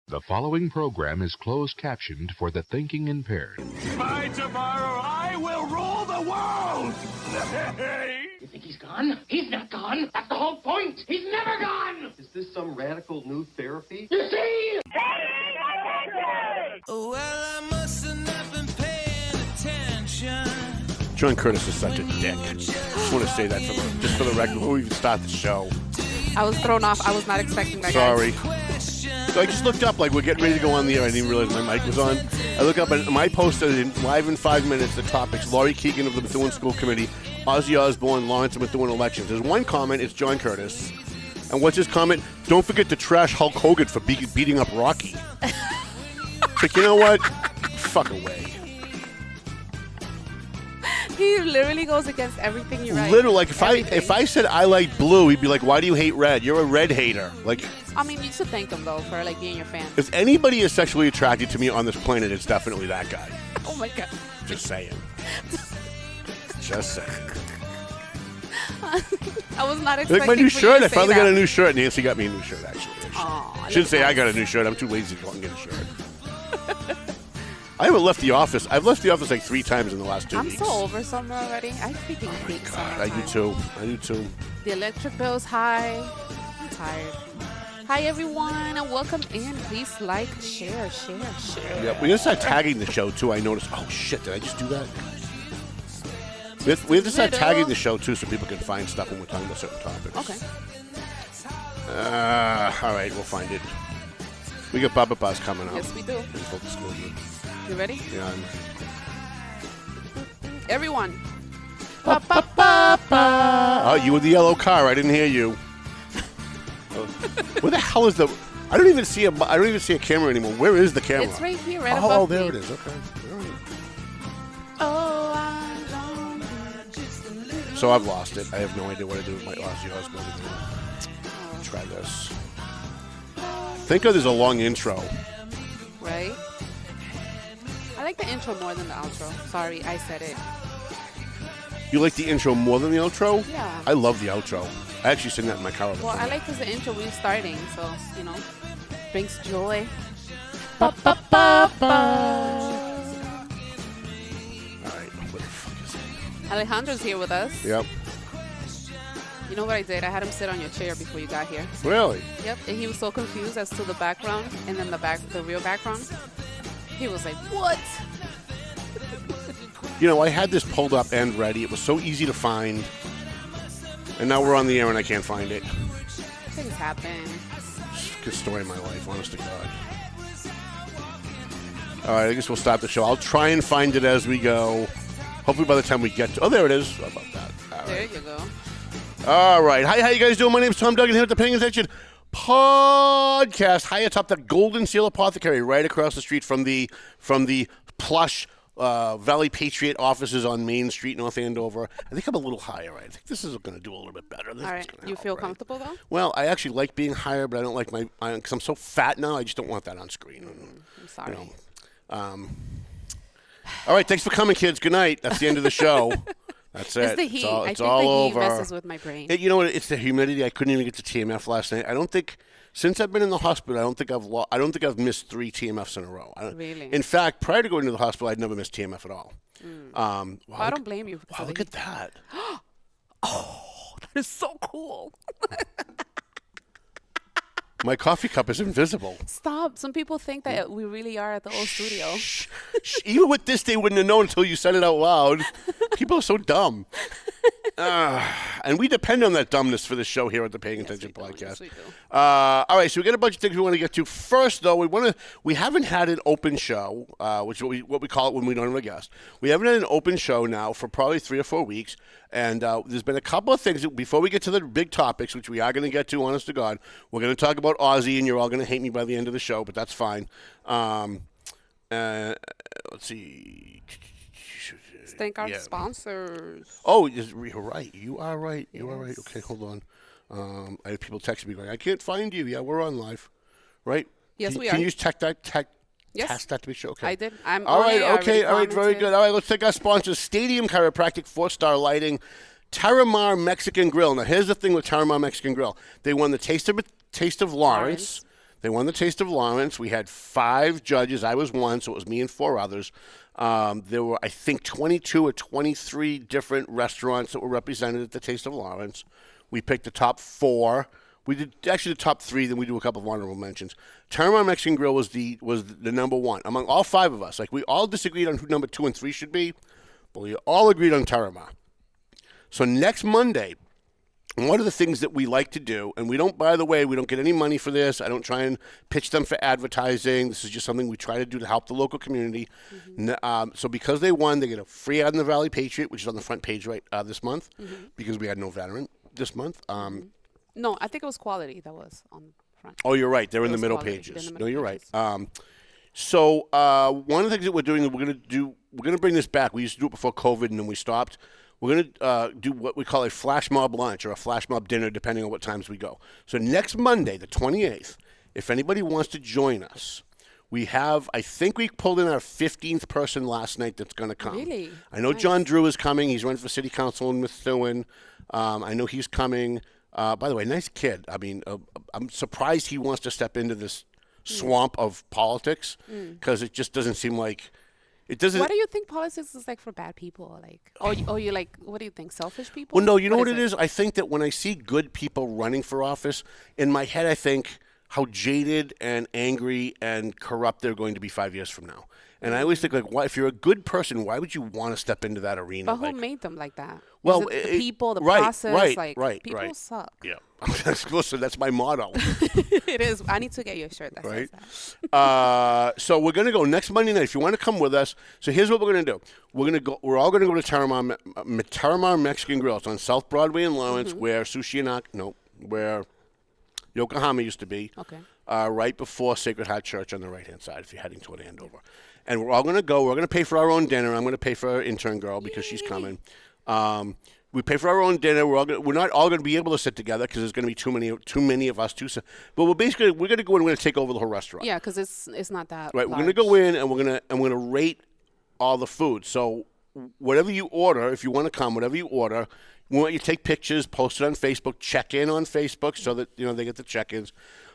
The following program is closed captioned for the thinking impaired. By tomorrow, I will rule the world! You think he's gone? He's not gone. That's the whole point. He's never gone. Is this some radical new therapy? You see? Well, I must have not been paying attention. John Curtis is such a dick. I just want to say that just for the record before we even start the show. I was thrown off. I was not expecting that. Sorry. So I just looked up, like, we're getting ready to go on the air. I didn't realize my mic was on. I look up, and my posted in live in 5 minutes the topics: Laurie Keagan of the Methuen School Committee, Ozzy Osbourne, Lawrence, and Methuen elections. There's one comment. It's John Curtis. And what's his comment? Don't forget to trash Hulk Hogan for beating up Rocky. It's like, you know what? Fuck away. He literally goes against everything you write. Literally, like if I said I like blue, he'd be like, "Why do you hate red? You're a red hater." Like, I mean, you should thank him though for like being your fan. If anybody is sexually attracted to me on this planet, it's definitely that guy. Oh my god. Just saying. Just saying. I was not expecting. Like my new shirt. I finally got a new. new shirt. Nancy got me a new shirt. Actually, I shouldn't say I got a new shirt. I'm too lazy to go out and get a shirt. I haven't left the office. I've left the office like 3 times in the last 2 weeks. I'm so over summer already. I freaking hate summer. I do too. I do too. The electric bill's high. I'm tired. Hi everyone and welcome in. Please like, share. Yeah, we're gonna start tagging the show too. I noticed. Oh shit! Did I just do that? We have to start tagging the show too, so people can find stuff when we're talking about certain topics. Okay. All right, we'll find it. We got Baba Buzz coming up. Yes, we do. Full disclosure. You ready? Yeah. Everyone. Oh, you were the yellow car. I didn't hear you. Where the hell is the? I don't even see a camera anymore. Where is the camera? It's right here, right above Oh, there me. it is. Okay. All right. Oh, I don't. So I've lost it. I have no idea what to do with my Ozzy Osbourne. Try this. Think of there's a long intro. Right? I like the intro more than the outro. Sorry, I said it. You like the intro more than the outro? Yeah. I love the outro. I actually sing that in my car all the Well, time. I like because the intro we're starting, so, you know, brings joy. All right, what the fuck is it? Alejandro's here with us. Yep. You know what I did? I had him sit on your chair before you got here. Really? Yep. And he was so confused as to the background and then the real background. He was like, what? You know, I had this pulled up and ready. It was so easy to find. And now we're on the air and I can't find it. Things happen. It's a good story of my life, honest to God. All right, I guess we'll start the show. I'll try and find it as we go. Hopefully by the time we get to... Oh, there it is. How about that? All right. There you go. All right. Hi, how you guys doing? My name's Tom Duggan here at the Paying Attention Podcast. High atop the Golden Seal Apothecary, right across the street from the plush Valley Patriot offices on Main Street, North Andover. I think I'm a little higher. I think this is going to do a little bit better. All right. You feel comfortable, though? Well, I actually like being higher, but I don't like because I'm so fat now, I just don't want that on screen. I'm sorry. You know. All right. Thanks for coming, kids. Good night. That's the end of the show. That's it. It's the heat. It's I think all the over. heat messes with my brain. You know what? It's the humidity. I couldn't even get to TMF last night. I don't think since I've been in the hospital, I don't think I've missed 3 TMFs in a row. Really? In fact, prior to going to the hospital, I'd never missed TMF at all. Well, I don't blame you. Wow, look at that. Oh, that is so cool. My coffee cup is invisible. Stop. Some people think that we really are at the old studio. Even with this, they wouldn't have known until you said it out loud. People are so dumb. And we depend on that dumbness for this show here at the Paying Attention Podcast. Yes, we do. All right, so we got a bunch of things we want to get to. First, though, we haven't had an open show, which is what we call it when we don't have a guest. We haven't had an open show now for probably 3 or 4 weeks, and there's been a couple of things before we get to the big topics, which we are going to get to. Honest to God, we're going to talk about Ozzy, and you're all going to hate me by the end of the show, but that's fine. Let's see. Thank our sponsors. Oh, you're right. You are right. You are right. Okay, hold on. I have people texting me going, I can't find you. Yeah, we're on live. Right? Yes, we are. Can you use test that to be sure? Okay. I did. I'm all right. on it. Okay. All right. Very good. All right. Let's take our sponsors. Stadium Chiropractic, 4-star lighting, Terramar Mexican Grill. Now, here's the thing with Terramar Mexican Grill. They won the Taste of Lawrence. They won the Taste of Lawrence. We had 5 judges. I was one, so it was me and 4 others. There were, I think, 22 or 23 different restaurants that were represented at the Taste of Lawrence. We picked the top 4. We did actually the top 3. Then we do a couple of honorable mentions. Terramar Mexican Grill was the number 1 among all 5 of us. Like, we all disagreed on who number 2 and 3 should be, but we all agreed on Terramar. So next Monday, one of the things that we like to do, and we don't, by the way, we don't get any money for this. I don't try and pitch them for advertising. This is just something we try to do to help the local community. So because they won, they get a free ad in the Valley Patriot, which is on the front page this month, because we had no veteran this month. No, I think it was Quality that was on front. Oh, you're right. They're in the middle pages. No, you're right. So one of the things that we're doing, we're going to bring this back. We used to do it before COVID, and then we stopped. We're going to do what we call a flash mob lunch or a flash mob dinner, depending on what times we go. So next Monday, the 28th, if anybody wants to join us, we have, I think we pulled in our 15th person last night that's going to come. Really? I know nice. John Drew is coming. He's running for city council in Methuen. I know he's coming. By the way, nice kid. I mean, I'm surprised he wants to step into this swamp of politics because it just doesn't seem like it doesn't. What do you think politics is like for bad people? Like, or you like, what do you think, selfish people? Well, no, you know what it is? I think that when I see good people running for office, in my head I think how jaded and angry and corrupt they're going to be 5 years from now. And I always think, like, why, if you're a good person, why would you want to step into that arena? But who made them like that? Well, the people, the right, process, people suck. Yeah. Listen, that's my motto. It is. I need to get you a shirt that says that. So we're going to go next Monday night. If you want to come with us, so here's what we're going to do. We're all going to go to Terramar Mexican Grill. It's on South Broadway in Lawrence, where where Yokohama used to be. Okay. Right before Sacred Heart Church on the right-hand side if you're heading toward Andover. And we're all going to go. We're going to pay for our own dinner. I'm going to pay for our intern girl because she's coming. We pay for our own dinner. We're not all going to be able to sit together because there's going to be too many of us. But we're going to go in and we're going to take over the whole restaurant. Yeah, because it's not that right. large. We're going to go in and we're going to rate all the food. So whatever you order, if you want to come, whatever you order, we want you to take pictures, post it on Facebook, check in on Facebook so that they get the check-ins.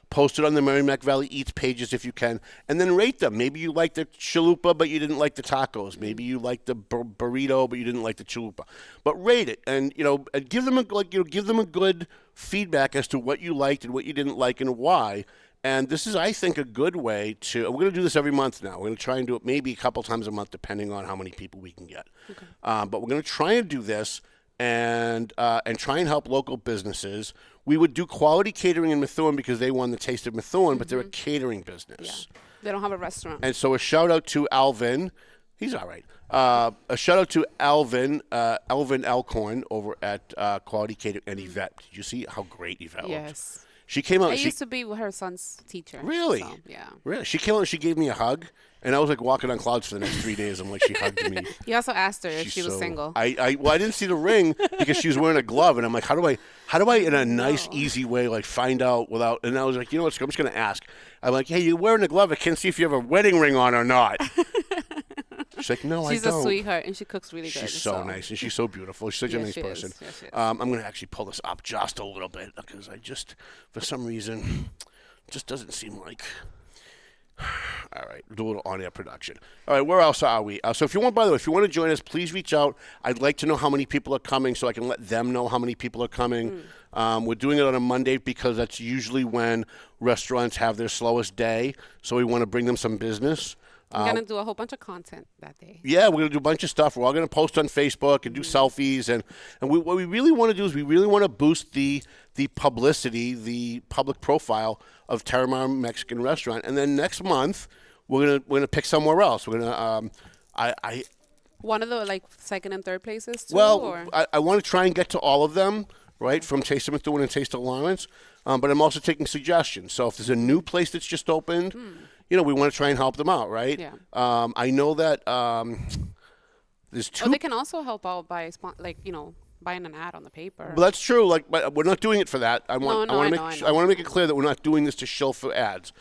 Post it on the Merrimack Valley Eats pages if you can, and then rate them. Maybe you like the chalupa, but you didn't like the tacos. Maybe you like the burrito, but you didn't like the chalupa. But rate it, and and give them a good feedback as to what you liked and what you didn't like and why. And this is, I think, a good way to. We're going to do this every month now. We're going to try and do it maybe a couple times a month, depending on how many people we can get. Okay. But we're going to try and do this and try and help local businesses. We would do quality catering in Methuen because they won the Taste of Methuen, but they're a catering business. Yeah. They don't have a restaurant. And so a shout-out to Alvin. He's all right. A shout-out to Alvin Elkhorn over at Quality Catering and Yvette. Did you see how great Yvette looked? Yes. She came out. I used to be her son's teacher. Really? So, yeah. Really? She came out and she gave me a hug, and I was like walking on clouds for the next 3 days. I'm like, she hugged me. You also asked her if she was single. I didn't see the ring because she was wearing a glove, and I'm like, how do I in a nice, easy way, like find out without? And I was like, you know what? I'm just gonna ask. I'm like, hey, you're wearing a glove. I can't see if you have a wedding ring on or not. She's like, no, I don't. She's a sweetheart, and she cooks really good. She's so nice, and she's so beautiful. She's such a nice person. Yes, she is. I'm going to actually pull this up just a little bit because for some reason, just doesn't seem like. All right, do a little on-air production. All right, where else are we? So if you want to join us, please reach out. I'd like to know how many people are coming so I can let them know how many people are coming. We're doing it on a Monday because that's usually when restaurants have their slowest day, so we want to bring them some business. We're going to do a whole bunch of content that day. Yeah, we're going to do a bunch of stuff. We're all going to post on Facebook and do selfies. And what we really want to do is we really want to boost the publicity, the public profile of Terramar Mexican Restaurant. And then next month, we're gonna pick somewhere else. We're going to one of the second and third places too? Well, I want to try and get to all of them, right, from Taste of Methuen and Taste of Lawrence. But I'm also taking suggestions. So if there's a new place that's just opened, we want to try and help them out, right? Yeah. I know that there's two. They can also help out by buying an ad on the paper. Well, that's true. But we're not doing it for that. I want to make it clear that we're not doing this to shill for ads.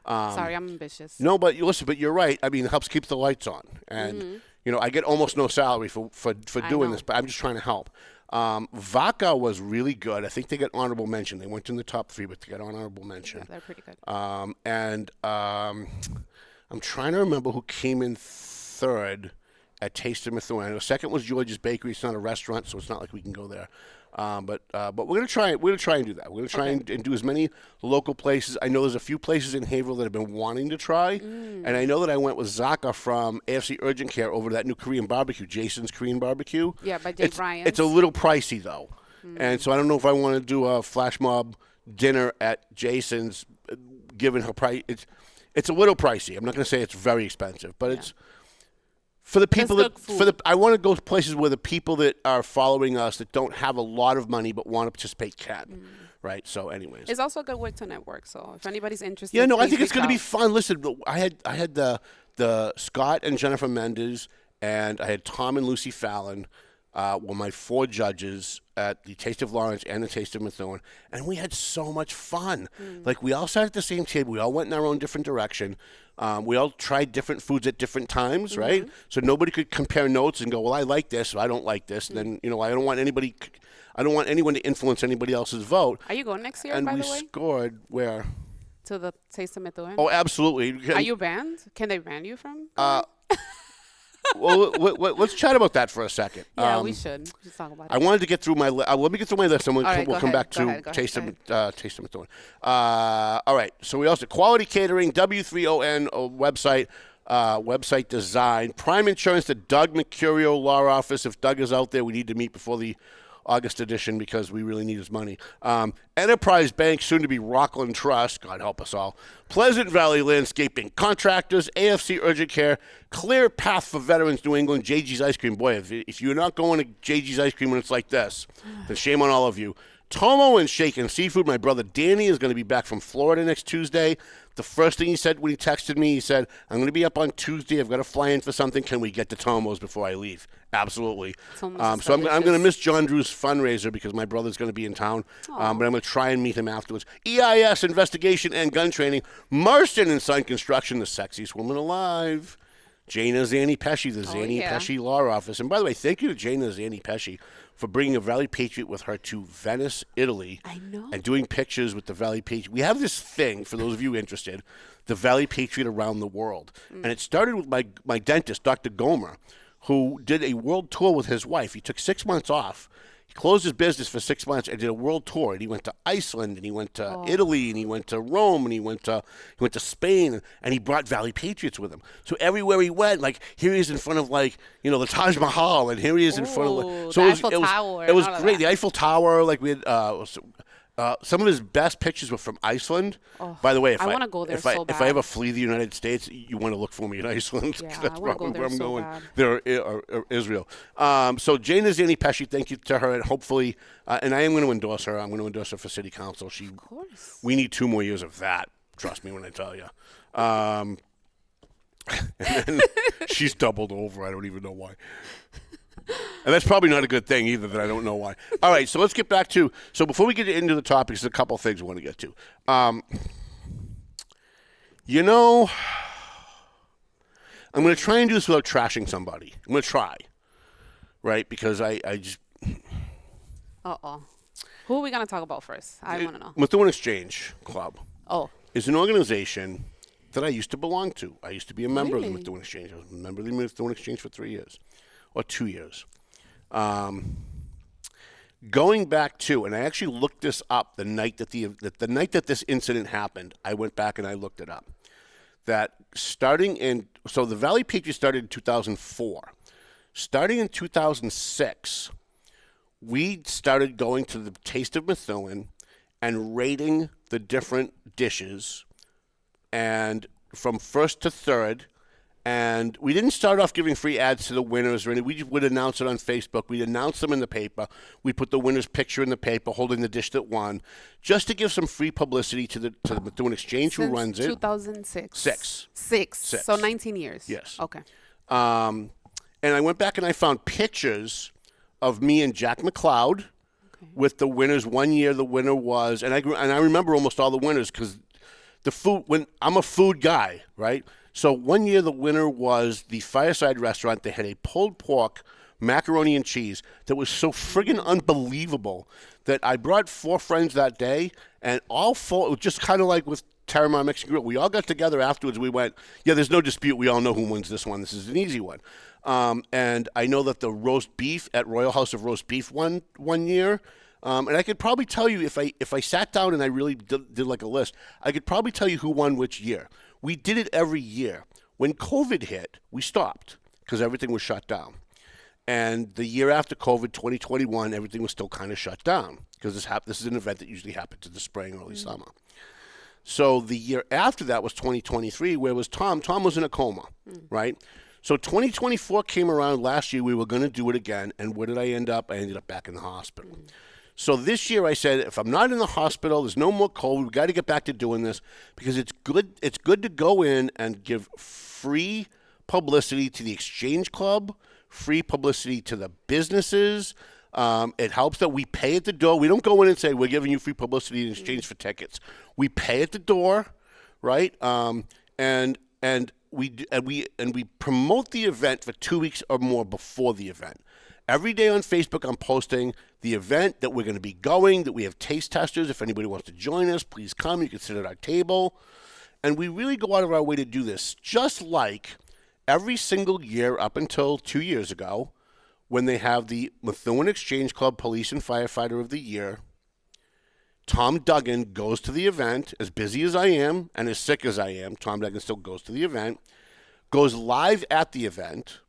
Sorry, I'm ambitious. No, but listen. But you're right. I mean, it helps keep the lights on, and I get almost no salary for doing this, but I'm just trying to help. Vaca was really good. I think they got honorable mention. They weren't in the top 3, but they got honorable mention. Yeah, they're pretty good. I'm trying to remember who came in third at Taste of Methuen. The second was George's Bakery. It's not a restaurant, so it's not like we can go there. But we're gonna try. We're gonna try and do that. We're gonna try and do as many local places. I know there's a few places in Haverhill that have been wanting to try, and I know that I went with Zaka from AFC Urgent Care over to that new Korean barbecue, Jason's Korean Barbecue. Yeah, by Dave Ryan. It's a little pricey though, and so I don't know if I want to do a flash mob dinner at Jason's, given her price. It's a little pricey. I'm not gonna say it's very expensive, but it's. For the people I want to go to places where the people that are following us that don't have a lot of money but want to participate can, right? So, anyways, it's also a good way to network. So, if anybody's interested, yeah, no, I think it's going to be fun. Listen, I had the Scott and Jennifer Mendez, and I had Tom and Lucy Fallon. Were my 4 judges at the Taste of Lawrence and the Taste of Methuen, and we had so much fun. Like, we all sat at the same table. We all went in our own different direction. We all tried different foods at different times, right? So nobody could compare notes and go, well, I like this, or I don't like this. And then, I don't want anyone to influence anybody else's vote. Are you going next year, and by the we way? scored where? To the Taste of Methuen? Oh, absolutely. Are you banned? Can they ban you from? Well, let's chat about that for a second. Yeah, we should. Just talk about it. I wanted to get through my list. Let me get through my list, and we'll come back to Taste of Methuen. All right. So we also Quality Catering, W3ON website, website design, Prime Insurance, the Doug Mercurio Law Office. If Doug is out there, we need to meet before the August edition because we really need his money. Enterprise Bank, soon to be Rockland Trust, God help us all. Pleasant Valley Landscaping Contractors, AFC Urgent Care, Clear Path for Veterans New England, JG's Ice Cream. Boy, if you're not going to JG's Ice Cream when it's like this, then shame on all of you. Tomo and Shaken Seafood. My brother Danny is going to be back from Florida next Tuesday. The first thing he said when he texted me, he said, I'm going to be up on Tuesday. I've got to fly in for something. Can we get to Tomo's before I leave? Absolutely. So I'm going to miss John Drew's fundraiser because my brother's going to be in town. But I'm going to try and meet him afterwards. EIS, Investigation and Gun Training. Marston & Son Construction, the sexiest woman alive. Jana Zanni Pesci, the Zanni Pesci Law Office. And by the way, thank you to Jana Zanni Pesci for bringing a Valley Patriot with her to Venice, Italy. I know. And doing pictures with the Valley Patriot. We have this thing, for those of you interested, the Valley Patriot around the world. And it started with my dentist, Dr. Gomer, who did a world tour with his wife. He took 6 months off. He closed his business for 6 months and did a world tour. And he went to Iceland, and he went to Italy, and he went to Rome, and he went to Spain, and he brought Valley Patriots with him. So everywhere he went, like here he is in front of the Taj Mahal, and here he is in front of the Eiffel Tower. It was great. The Eiffel Tower, like we had. Some of his best pictures were from Iceland. By the way, if I want to go there so bad. If I ever flee the United States, you want to look for me in Iceland. Yeah, that's I want to go there where I'm so going. bad. There, or Israel. So Jana Zanni Pesci, thank you to her, and hopefully, and I am going to endorse her. I'm going to endorse her for city council. Of course. We need 2 more years of that. Trust me when I tell you. And then she's doubled over. I don't even know why. And that's probably not a good thing either, that I don't know why. All right, so let's get back to, so before we get into the topics, there's a couple things we want to get to. I'm going to try and do this without trashing somebody. I'm going to try, right? Because I just... Uh-oh. Who are we going to talk about first? I want to know. Methuen Exchange Club is an organization that I used to belong to. I used to be a member of the Really? Methuen Exchange. I was a member of the Methuen Exchange for 3 years. Or 2 years. Going back to, and I actually looked this up the night that the night that this incident happened. I went back and I looked it up. That so the Valley Patriots started in 2004. Starting in 2006, we started going to the Taste of Methuen and rating the different dishes, and from first to third. And we didn't start off giving free ads to the winners or anything. We just would announce it on Facebook. We'd announce them in the paper. We'd put the winner's picture in the paper holding the dish that won, just to give some free publicity to the Methuen Exchange, who runs it. 2006. Six. So 19 years. Yes. Okay. And I went back and I found pictures of me and Jack McLeod with the winners. One year the winner was, and I remember almost all the winners because the food, when I'm a food guy, right? So one year the winner was the Fireside Restaurant. They had a pulled pork macaroni and cheese that was so friggin' unbelievable that I brought 4 friends that day, and all 4, it was just kind of like with Terramar Mexican Grill. We all got together afterwards. We went, yeah, there's no dispute. We all know who wins this one. This is an easy one. And I know that the roast beef at Royal House of Roast Beef won one year. And I could probably tell you if I sat down and I really did like a list, I could probably tell you who won which year. We did it every year. When COVID hit, we stopped because everything was shut down. And the year after COVID, 2021, everything was still kind of shut down because this is an event that usually happens in the spring, early summer. So the year after that was 2023, where was Tom? Tom was in a coma, right? So 2024 came around last year. We were going to do it again. And where did I end up? I ended up back in the hospital. So this year I said, if I'm not in the hospital, there's no more COVID. We got to get back to doing this because it's good. It's good to go in and give free publicity to the Exchange Club, free publicity to the businesses. It helps that we pay at the door. We don't go in and say we're giving you free publicity in exchange for tickets. We pay at the door, right? And we promote the event for 2 weeks or more before the event. Every day on Facebook, I'm posting the event that we're going to be going, that we have taste testers. If anybody wants to join us, please come. You can sit at our table. And we really go out of our way to do this, just like every single year up until 2 years ago, when they have the Methuen Exchange Club Police and Firefighter of the Year. Tom Duggan goes to the event, as busy as I am and as sick as I am. Tom Duggan still goes to the event, goes live at the event,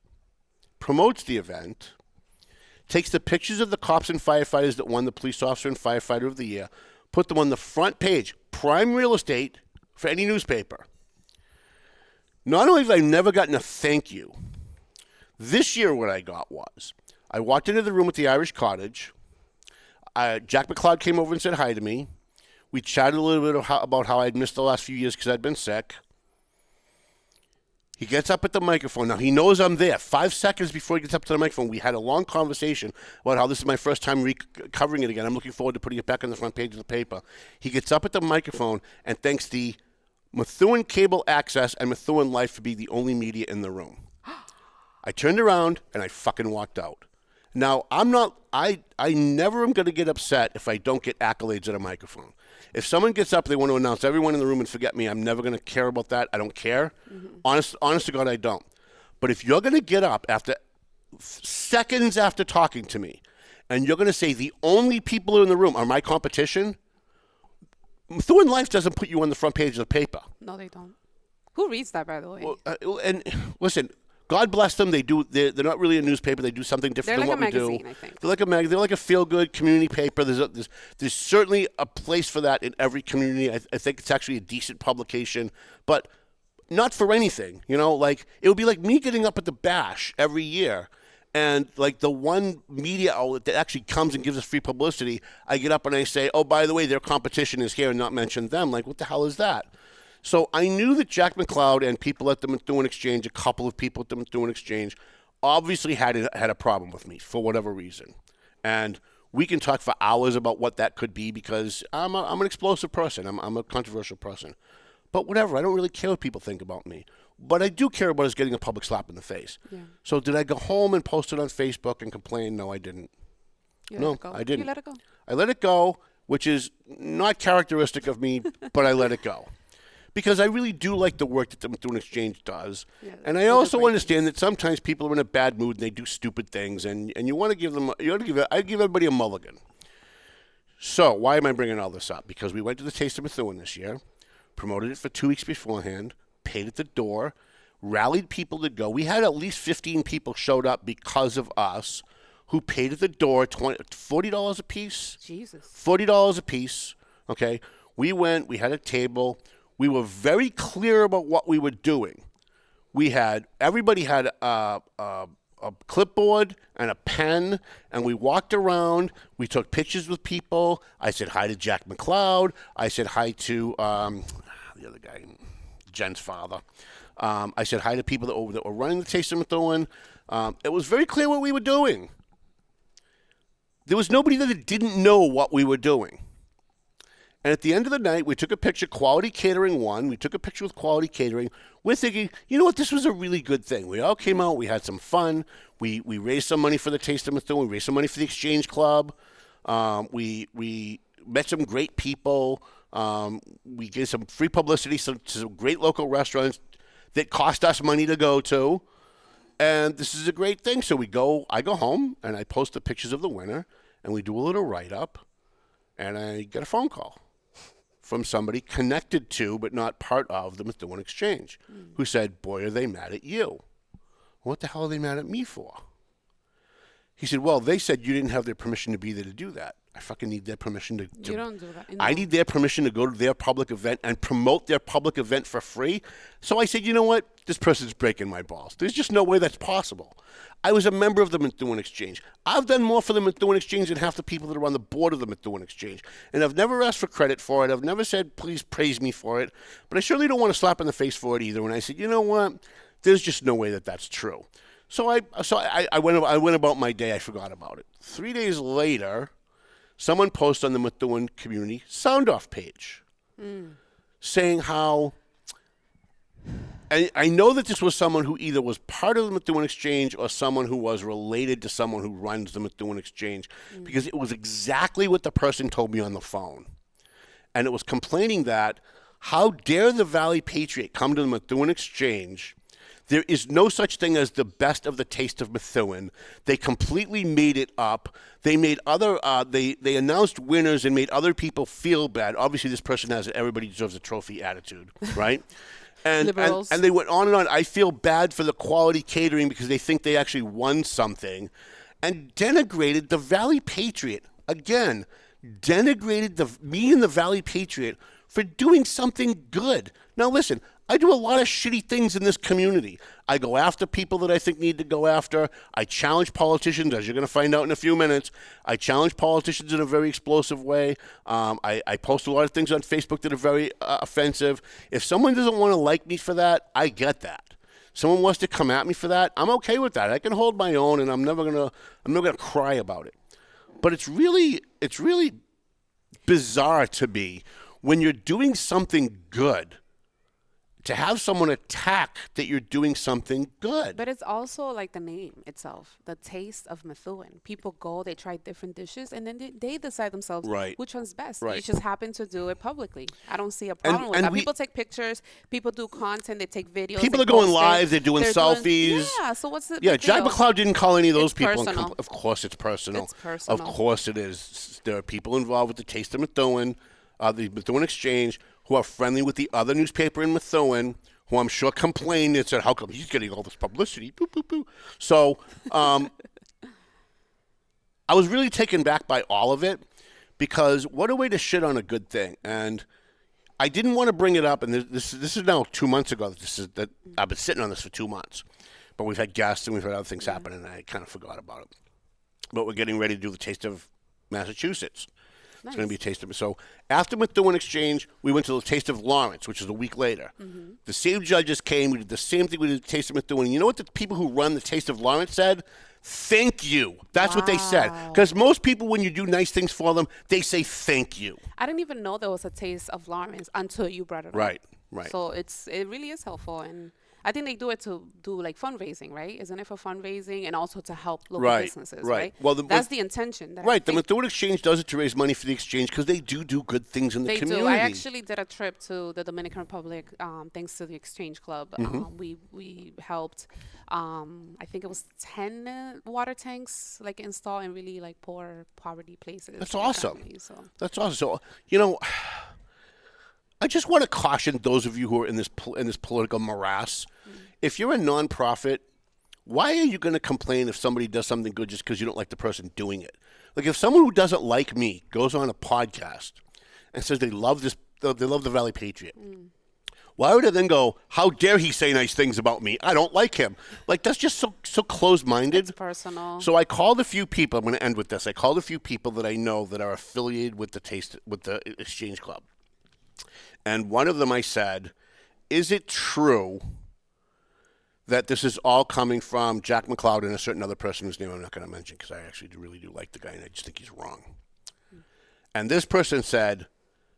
promotes the event, takes the pictures of the cops and firefighters that won the Police Officer and Firefighter of the Year, put them on the front page, prime real estate for any newspaper. Not only have I never gotten a thank you, this year what I got was, I walked into the room at the Irish Cottage. Jack McLeod came over and said hi to me. We chatted a little bit about how I'd missed the last few years because I'd been sick. He gets up at the microphone. Now, he knows I'm there. 5 seconds before he gets up to the microphone, we had a long conversation about how this is my first time covering it again. I'm looking forward to putting it back on the front page of the paper. He gets up at the microphone and thanks the Methuen Cable Access and Methuen Life for being the only media in the room. I turned around and I fucking walked out. Now, I never am going to get upset if I don't get accolades at a microphone. If someone gets up, they want to announce everyone in the room and forget me, I'm never going to care about that. I don't care. Honest to God, I don't. But if you're going to get up after seconds after talking to me and you're going to say the only people in the room are my competition, Methuen Life doesn't put you on the front page of the paper. No, they don't. Who reads that, by the way? Well, and listen, God bless them. They're not really a newspaper. They do something different than what we do. They're like a magazine, I think. They're like a magazine. They're like a feel-good community paper. There's certainly a place for that in every community. I think it's actually a decent publication, but not for anything. You know, like it would be like me getting up at the Bash every year, and like the one media outlet that actually comes and gives us free publicity, I get up and I say, oh, by the way, their competition is here and not mention them. Like, what the hell is that? So I knew that Jack McLeod and people at the Methuen Exchange, a couple of people at the Methuen Exchange, obviously had a problem with me for whatever reason. And we can talk for hours about what that could be because I'm an explosive person. I'm a controversial person. But whatever, I don't really care what people think about me. But I do care about us getting a public slap in the face. Yeah. So did I go home and post it on Facebook and complain? No, I didn't. No, I didn't. You let it go? I let it go, which is not characteristic of me, but I let it go. Because I really do like the work that the Methuen Exchange does. Yeah, and I also understand that sometimes people are in a bad mood and they do stupid things, and you want to give them, I give everybody a mulligan. So why am I bringing all this up? Because we went to the Taste of Methuen this year, promoted it for 2 weeks beforehand, paid at the door, rallied people to go. We had at least 15 people showed up because of us who paid at the door, $40 a piece. Jesus. $40 a piece, okay? We went, we had a table. We were very clear about what we were doing. Everybody had a clipboard and a pen, and we walked around. We took pictures with people. I said hi to Jack McLeod. I said hi to the other guy, Jen's father. I said hi to people that were running the Taste of Methuen. It was very clear what we were doing. There was nobody that didn't know what we were doing. And at the end of the night, we took a picture. Quality Catering won. We took a picture with Quality Catering. We're thinking, you know what? This was a really good thing. We all came out. We had some fun. We raised some money for the Taste of Methuen. We raised some money for the Exchange Club. We met some great people. We gave some free publicity to some great local restaurants that cost us money to go to. And this is a great thing. So I go home, and I post the pictures of the winner, and we do a little write-up, and I get a phone call from somebody connected to but not part of the Methuen Exchange who said, boy, are they mad at you. What the hell are they mad at me for? He said, well, they said you didn't have their permission to be there to do that. I fucking need their permission to You don't do that. I need their permission to go to their public event and promote their public event for free. So I said, you know what? This person's breaking my balls. There's just no way that's possible. I was a member of the Methuen Exchange. I've done more for the Methuen Exchange than half the people that are on the board of the Methuen Exchange. And I've never asked for credit for it. I've never said, please praise me for it. But I surely don't want to slap in the face for it either. And I said, you know what? There's just no way that that's true. So I went about my day. I forgot about it. 3 days later, someone posted on the Methuen Community Sound-Off page saying how, and I know that this was someone who either was part of the Methuen Exchange or someone who was related to someone who runs the Methuen Exchange, because it was exactly what the person told me on the phone. And it was complaining that, how dare the Valley Patriot come to the Methuen Exchange? There is no such thing as the best of the Taste of Methuen. They completely made it up. They made other. They announced winners and made other people feel bad. Obviously, this person has an everybody deserves a trophy attitude, right? And they went on and on. I feel bad for the Quality Catering because they think they actually won something, and denigrated the Valley Patriot again. Denigrated me and the Valley Patriot for doing something good. Now listen. I do a lot of shitty things in this community. I go after people that I think need to go after. I challenge politicians, as you're going to find out in a few minutes. I challenge politicians in a very explosive way. I post a lot of things on Facebook that are very offensive. If someone doesn't want to like me for that, I get that. Someone wants to come at me for that, I'm okay with that. I can hold my own, and I'm never gonna cry about it. But it's really bizarre to me when you're doing something good, to have someone attack that you're doing something good. But it's also like the name itself, the Taste of Methuen. People go, they try different dishes, and then they decide themselves which one's best. Right. You just happen to do it publicly. I don't see a problem with that. People take pictures, people do content, they take videos. People are going live, they're doing selfies. So what's the Yeah, Jack McLeod didn't call any of those people. Personal. Of course it's personal. It's personal. Of course it is. There are people involved with the Taste of Methuen, the Methuen Exchange, who are friendly with the other newspaper in Methuen, who I'm sure complained and said, how come he's getting all this publicity? Boo, boo, boo. So I was really taken back by all of it, because what a way to shit on a good thing. And I didn't want to bring it up, and this is now 2 months ago. That I've been sitting on this for 2 months. But we've had guests and we've had other things happen, and I kind of forgot about it. But we're getting ready to do the Taste of Massachusetts. It's going to be a taste of it. So after Methuen Exchange, we went to the Taste of Lawrence, which is a week later. The same judges came. We did the same thing. We did the Taste of Methuen. And you know what the people who run the Taste of Lawrence said? Thank you. That's what they said. Because most people, when you do nice things for them, they say thank you. I didn't even know there was a Taste of Lawrence until you brought it up. Right. So it really is helpful. And I think they do it to do like fundraising, right? Isn't it for fundraising and also to help local businesses, right? Well, that's the intention. The Methuen Exchange does it to raise money for the exchange, because they do good things in the community. They do. I actually did a trip to the Dominican Republic thanks to the Exchange Club. We helped, I think it was 10 water tanks like installed in really like poverty places. That's awesome. Families, so. That's awesome. So, you know, I just want to caution those of you who are in this political morass. If you're a nonprofit, why are you going to complain if somebody does something good just because you don't like the person doing it? Like if someone who doesn't like me goes on a podcast and says they love the Valley Patriot, why would I then go, how dare he say nice things about me? I don't like him. Like, that's just so closed-minded. It's personal. So I called a few people. I'm going to end with this. I called a few people that I know that are affiliated with the Exchange Club. And one of them I said, is it true that this is all coming from Jack McLeod and a certain other person whose name I'm not going to mention, because I actually really do like the guy and I just think he's wrong. And this person said,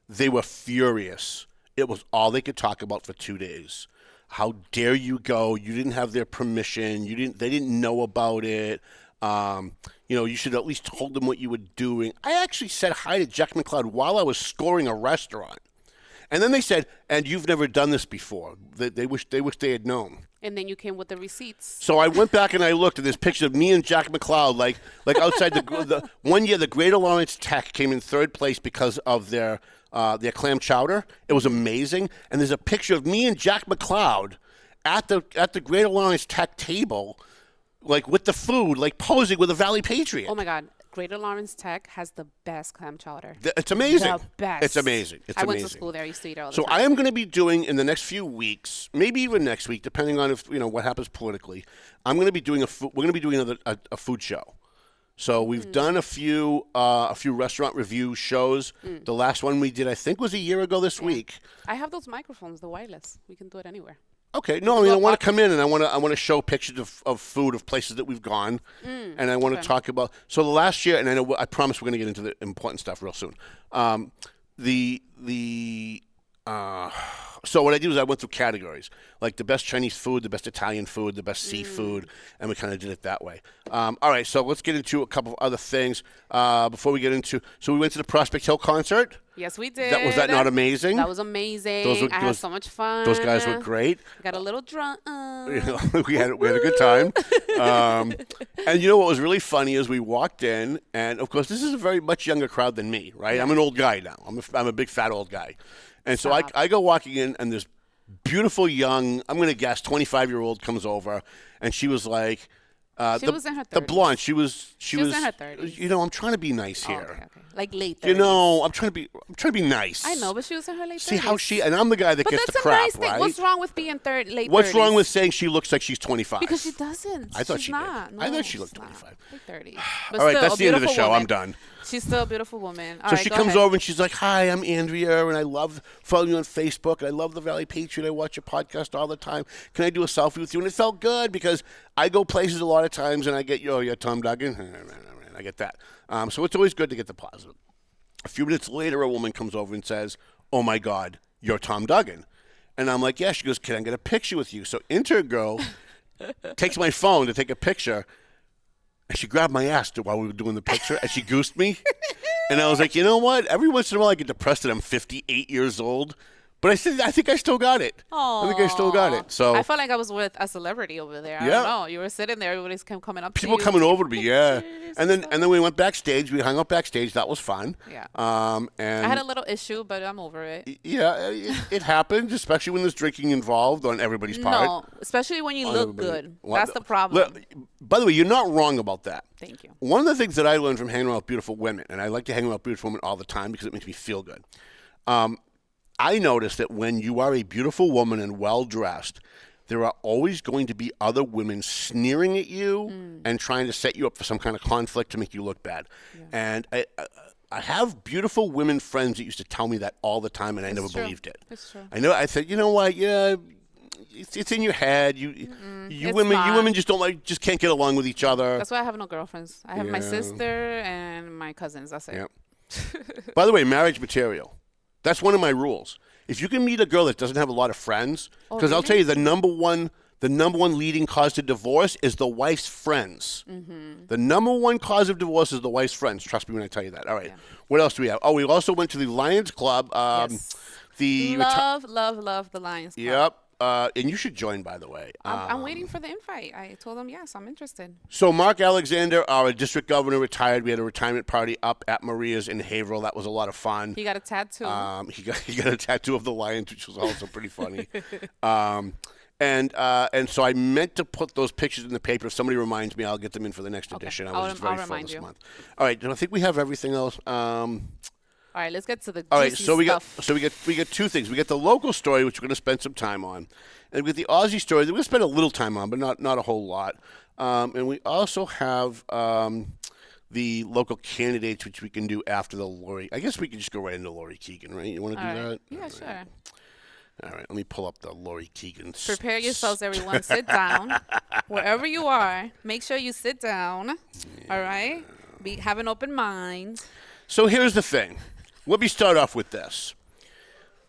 they were furious. It was all they could talk about for 2 days. How dare you go? You didn't have their permission. They didn't know about it. You should at least told them what you were doing. I actually said hi to Jack McLeod while I was scoring a restaurant. And then they said, and you've never done this before. They wish they had known. And then you came with the receipts. So I went back and I looked, and there's pictures of me and Jack McLeod, like outside the 1 year, the Greater Lawrence Tech came in third place because of their clam chowder. It was amazing. And there's a picture of me and Jack McLeod at the Greater Lawrence Tech table, like with the food, like posing with a Valley Patriot. Oh my God. Greater Lawrence Tech has the best clam chowder. It's amazing. The best. It's amazing. I went to school there. I used to eat it all the So time. I am going to be doing in the next few weeks, maybe even next week, depending on if what happens politically. I'm going to be doing we're going to be doing a food show. So we've done a few restaurant review shows. The last one we did, I think, was a year ago this week. I have those microphones, the wireless. We can do it anywhere. Okay, no, I want to come in and I want to show pictures of food of places that we've gone, and I want to talk about. So the last year, and I promise we're going to get into the important stuff real soon. So what I did was I went through categories, like the best Chinese food, the best Italian food, the best seafood, and we kind of did it that way. All right, so let's get into a couple of other things before we get into. So we went to the Prospect Hill concert. Yes, we did. Was that not amazing? That was amazing. I had so much fun. Those guys were great. I got a little drunk. we had a good time. And you know what was really funny is we walked in, and of course this is a very much younger crowd than me, right? Yeah. I'm an old guy now. I'm a big fat old guy. And so I go walking in, and this beautiful young, I'm going to guess, 25-year-old comes over, and she was like, she was in her 30s. The blonde, she was in her 30s. I'm trying to be nice here. Okay. Like late 30s. I'm trying to be nice. I know, but she was in her late 30s. See how and I'm the guy that gets the crap, But that's a nice thing. right? What's wrong with being late 30s? What's wrong with saying she looks like she's 25? Because she doesn't. I thought she's she not. did. No, I thought she she's looked not. 25. Late 30s. But all right, still, that's the end of the show. woman. I'm done. She's still a beautiful woman. So she comes over and she's like, "Hi, I'm Andrea, and I love following you on Facebook. I love the Valley Patriot. I watch your podcast all the time. Can I do a selfie with you?" And it felt good because I go places a lot of times and I get, you're Tom Duggan. I get that. So it's always good to get the positive. A few minutes later, a woman comes over and says, "Oh my God, you're Tom Duggan." And I'm like, "Yeah." She goes, "Can I get a picture with you?" So enter girl takes my phone to take a picture. And she grabbed my ass while we were doing the picture, and she goosed me. And I was like, you know what? Every once in a while I get depressed that I'm 58 years old. But I think I still got it. Aww. I think I still got it. So I felt like I was with a celebrity over there. I don't know. You were sitting there. Everybody's coming up to you. People coming over to me, yeah. And then we went backstage. We hung out backstage. That was fun. Yeah. And I had a little issue, but I'm over it. Yeah, it happens, especially when there's drinking involved on everybody's part. No, especially when you look good. That's the problem. By the way, you're not wrong about that. Thank you. One of the things that I learned from hanging around with beautiful women, and I like to hang around with beautiful women all the time because it makes me feel good. I noticed that when you are a beautiful woman and well-dressed, there are always going to be other women sneering at you and trying to set you up for some kind of conflict to make you look bad. Yeah. And I have beautiful women friends that used to tell me that all the time, and I never believed it. It's true. I said, you know what? Yeah, it's in your head. You women just can't get along with each other. That's why I have no girlfriends. I have my sister and my cousins. That's it. Yep. By the way, marriage material. That's one of my rules. If you can meet a girl that doesn't have a lot of friends, because I'll tell you the number one leading cause to divorce is the wife's friends. Mm-hmm. The number one cause of divorce is the wife's friends. Trust me when I tell you that. All right. Yeah. What else do we have? Oh, we also went to the Lions Club. Yes. Love the Lions Club. Yep. And you should join, by the way. I'm waiting for the invite. I told them, yes, I'm interested. So Mark Alexander, our district governor, retired. We had a retirement party up at Maria's in Haverhill. That was a lot of fun. He got a tattoo. He got a tattoo of the Lions, which was also pretty funny. And so I meant to put those pictures in the paper. If somebody reminds me, I'll get them in for the next edition. I was very full this month. All right, I think we have everything else. All right, let's get to the juicy all right, so stuff. we get two things. We get the local story, which we're going to spend some time on, and we get the Ozzy story that we're going to spend a little time on, but not a whole lot. And we also have the local candidates, which we can do after the Laurie. I guess we can just go right into Laurie Keagan, right? You want to do that? Yeah, all sure. Right. All right, let me pull up the Laurie Keagan. Prepare yourselves, everyone. Sit down. Wherever you are, make sure you sit down. Yeah. All right? Have an open mind. So here's the thing. Let me start off with this.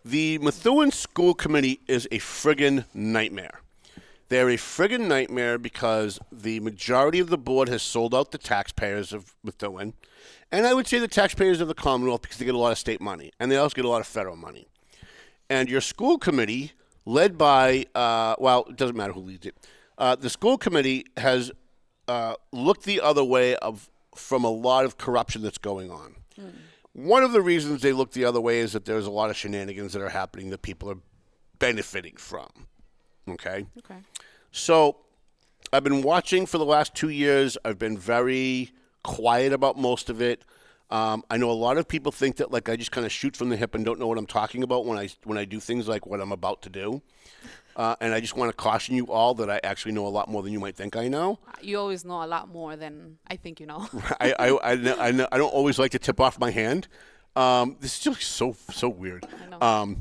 The Methuen School Committee is a friggin' nightmare. They're a friggin' nightmare because the majority of the board has sold out the taxpayers of Methuen. And I would say the taxpayers of the Commonwealth because they get a lot of state money. And they also get a lot of federal money. And your school committee, led by, well, it doesn't matter who leads it. The school committee has looked the other way from a lot of corruption that's going on. One of the reasons they look the other way is that there's a lot of shenanigans that are happening that people are benefiting from. Okay? Okay. So I've been watching for the last 2 years. I've been very quiet about most of it. I know a lot of people think that like I just kind of shoot from the hip and don't know what I'm talking about when I do things like what I'm about to do. And I just want to caution you all that I actually know a lot more than you might think I know. You always know a lot more than I think you know. I don't always like to tip off my hand. This is just so weird. I know.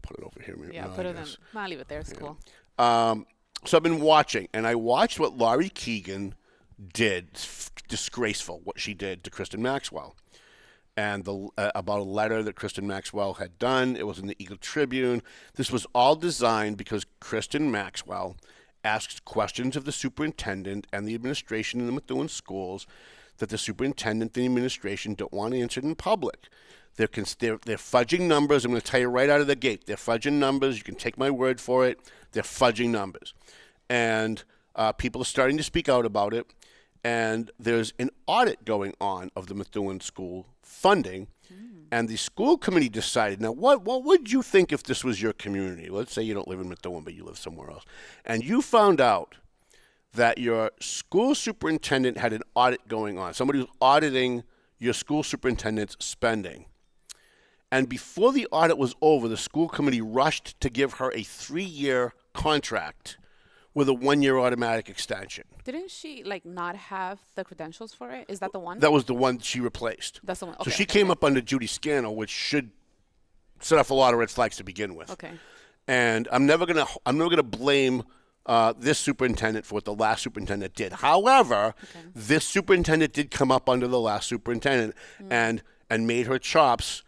Put it over here. Yeah, put it in. Nah, leave it there. It's cool. So I've been watching, and I watched what Laurie Keagan did. It's disgraceful what she did to Kristen Maxwell. And about a letter that Kristen Maxwell had done. It was in the Eagle Tribune. This was all designed because Kristen Maxwell asked questions of the superintendent and the administration in the Methuen schools that the superintendent and the administration don't want answered in public. They're fudging numbers. I'm going to tell you right out of the gate. They're fudging numbers. You can take my word for it. They're fudging numbers. And people are starting to speak out about it. And there's an audit going on of the Methuen school funding. And the school committee decided, now what would you think if this was your community? Let's say you don't live in Methuen, but you live somewhere else. And you found out that your school superintendent had an audit going on. Somebody was auditing your school superintendent's spending. And before the audit was over, the school committee rushed to give her a 3-year contract with a 1-year automatic extension. Didn't she not have the credentials for it? Is that the one? That was the one she replaced. That's the one. Okay, so she came up under Judy Scannell, which should set off a lot of red flags to begin with. Okay. And I'm never gonna blame this superintendent for what the last superintendent did. However, this superintendent did come up under the last superintendent and made her chops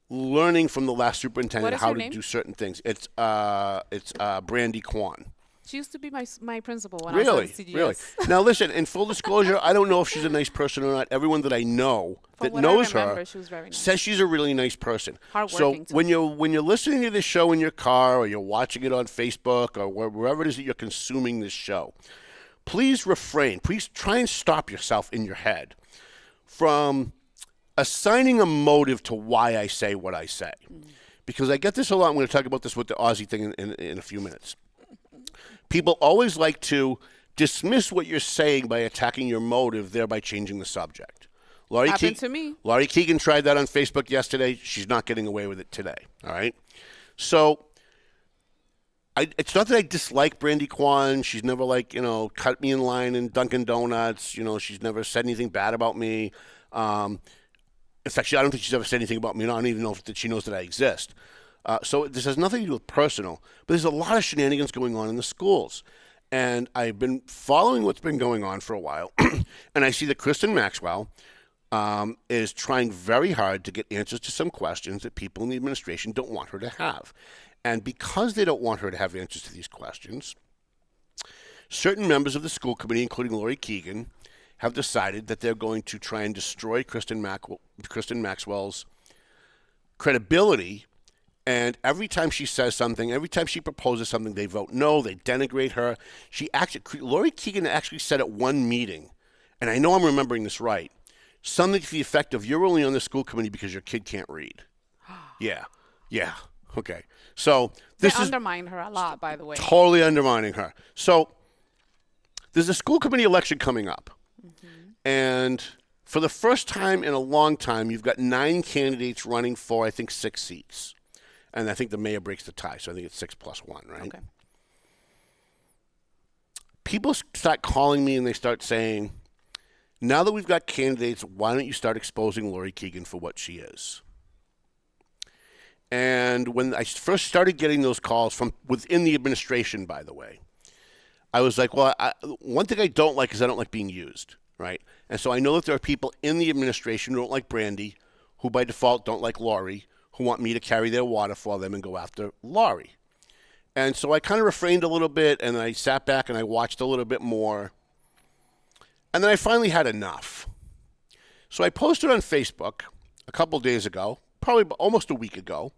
learning from the last superintendent how to do certain things. It's Brandy Kwan. She used to be my principal when I was at CGS. Really? Now, listen, in full disclosure, I don't know if she's a nice person or not. Everyone that I know that knows her she was very nice. says she's a really nice person. Hardworking, so when you're listening to this show in your car or you're watching it on Facebook or wherever it is that you're consuming this show, please refrain. Please try and stop yourself in your head from assigning a motive to why I say what I say. Because I get this a lot. I'm going to talk about this with the Ozzy thing in a few minutes. People always like to dismiss what you're saying by attacking your motive, thereby changing the subject. Happened to me. Laurie Keagan tried that on Facebook yesterday. She's not getting away with it today. All right? So it's not that I dislike Brandy Kwan. She's never, cut me in line in Dunkin' Donuts. She's never said anything bad about me. In fact, I don't think she's ever said anything about me. I don't even know if she knows that I exist. So this has nothing to do with personal, but there's a lot of shenanigans going on in the schools. And I've been following what's been going on for a while, and I see that Kristen Maxwell is trying very hard to get answers to some questions that people in the administration don't want her to have. And because they don't want her to have answers to these questions, certain members of the school committee, including Laurie Keagan, have decided that they're going to try and destroy Kristen Maxwell's credibility. And every time she says something, every time she proposes something, they vote no, they denigrate her. Laurie Keagan actually said at one meeting, and I know I'm remembering this right, something to the effect of, you're only on the school committee because your kid can't read. Yeah, okay. So they undermine her a lot, by the way. Totally undermining her. So there's a school committee election coming up. And for the first time in a long time, you've got 9 candidates running for, I think, 6 seats. And I think the mayor breaks the tie, so I think it's 6+1, right? Okay. People start calling me and they start saying, now that we've got candidates, why don't you start exposing Laurie Keagan for what she is? And when I first started getting those calls from within the administration, by the way, I was like, well, one thing I don't like is I don't like being used, right? And so I know that there are people in the administration who don't like Brandy, who by default don't like Laurie, who want me to carry their water for them and go after Laurie. And so I kind of refrained a little bit, and I sat back and I watched a little bit more. And then I finally had enough. So I posted on Facebook a couple days ago, probably almost a week ago,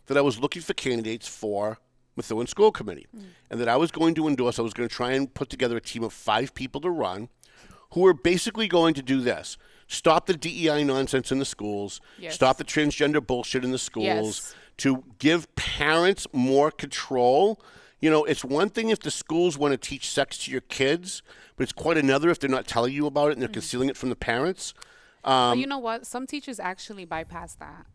that I was looking for candidates for Methuen School Committee, and that I was going to endorse. I was going to try and put together a team of 5 people to run who are basically going to do this. Stop the DEI nonsense in the schools. Yes. Stop the transgender bullshit in the schools. Yes. To give parents more control. You know, it's one thing if the schools want to teach sex to your kids, but it's quite another if they're not telling you about it and they're concealing it from the parents. But you know what? Some teachers actually bypass that.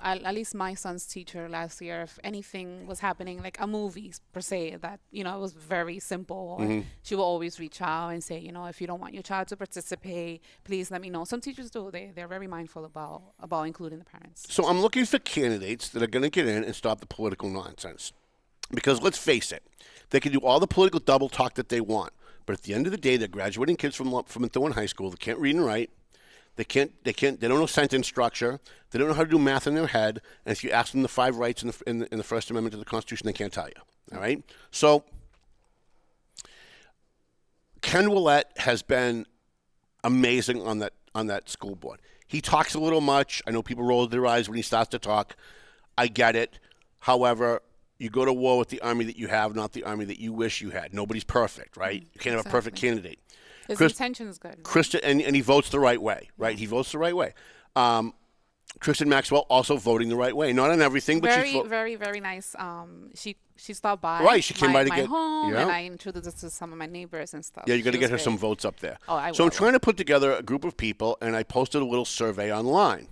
At least my son's teacher last year, if anything was happening, like a movie per se, that, you know, it was very simple. Or she will always reach out and say, you know, if you don't want your child to participate, please let me know. Some teachers do. They're very mindful about including the parents. So I'm looking for candidates that are going to get in and stop the political nonsense. Because let's face it, they can do all the political double talk that they want. But at the end of the day, they're graduating kids from Methuen High School that can't read and write. They don't know sentence structure. They don't know how to do math in their head. And if you ask them the 5 rights in the First Amendment to the Constitution, they can't tell you. All right? So Ken Willett has been amazing on that school board. He talks a little much. I know people roll their eyes when he starts to talk. I get it. However, you go to war with the army that you have, not the army that you wish you had. Nobody's perfect, right? You can't have a perfect candidate. His intention is good. Kristen, and he votes the right way, right? He votes the right way. Kristen Maxwell also voting the right way. Not on everything, but she's very, very nice. She stopped by. Right, she came by to my get home, yeah. and I introduced her to some of my neighbors and stuff. Yeah, you got to get her great. some votes up there. Oh, I So will. I'm trying to put together a group of people, and I posted a little survey online.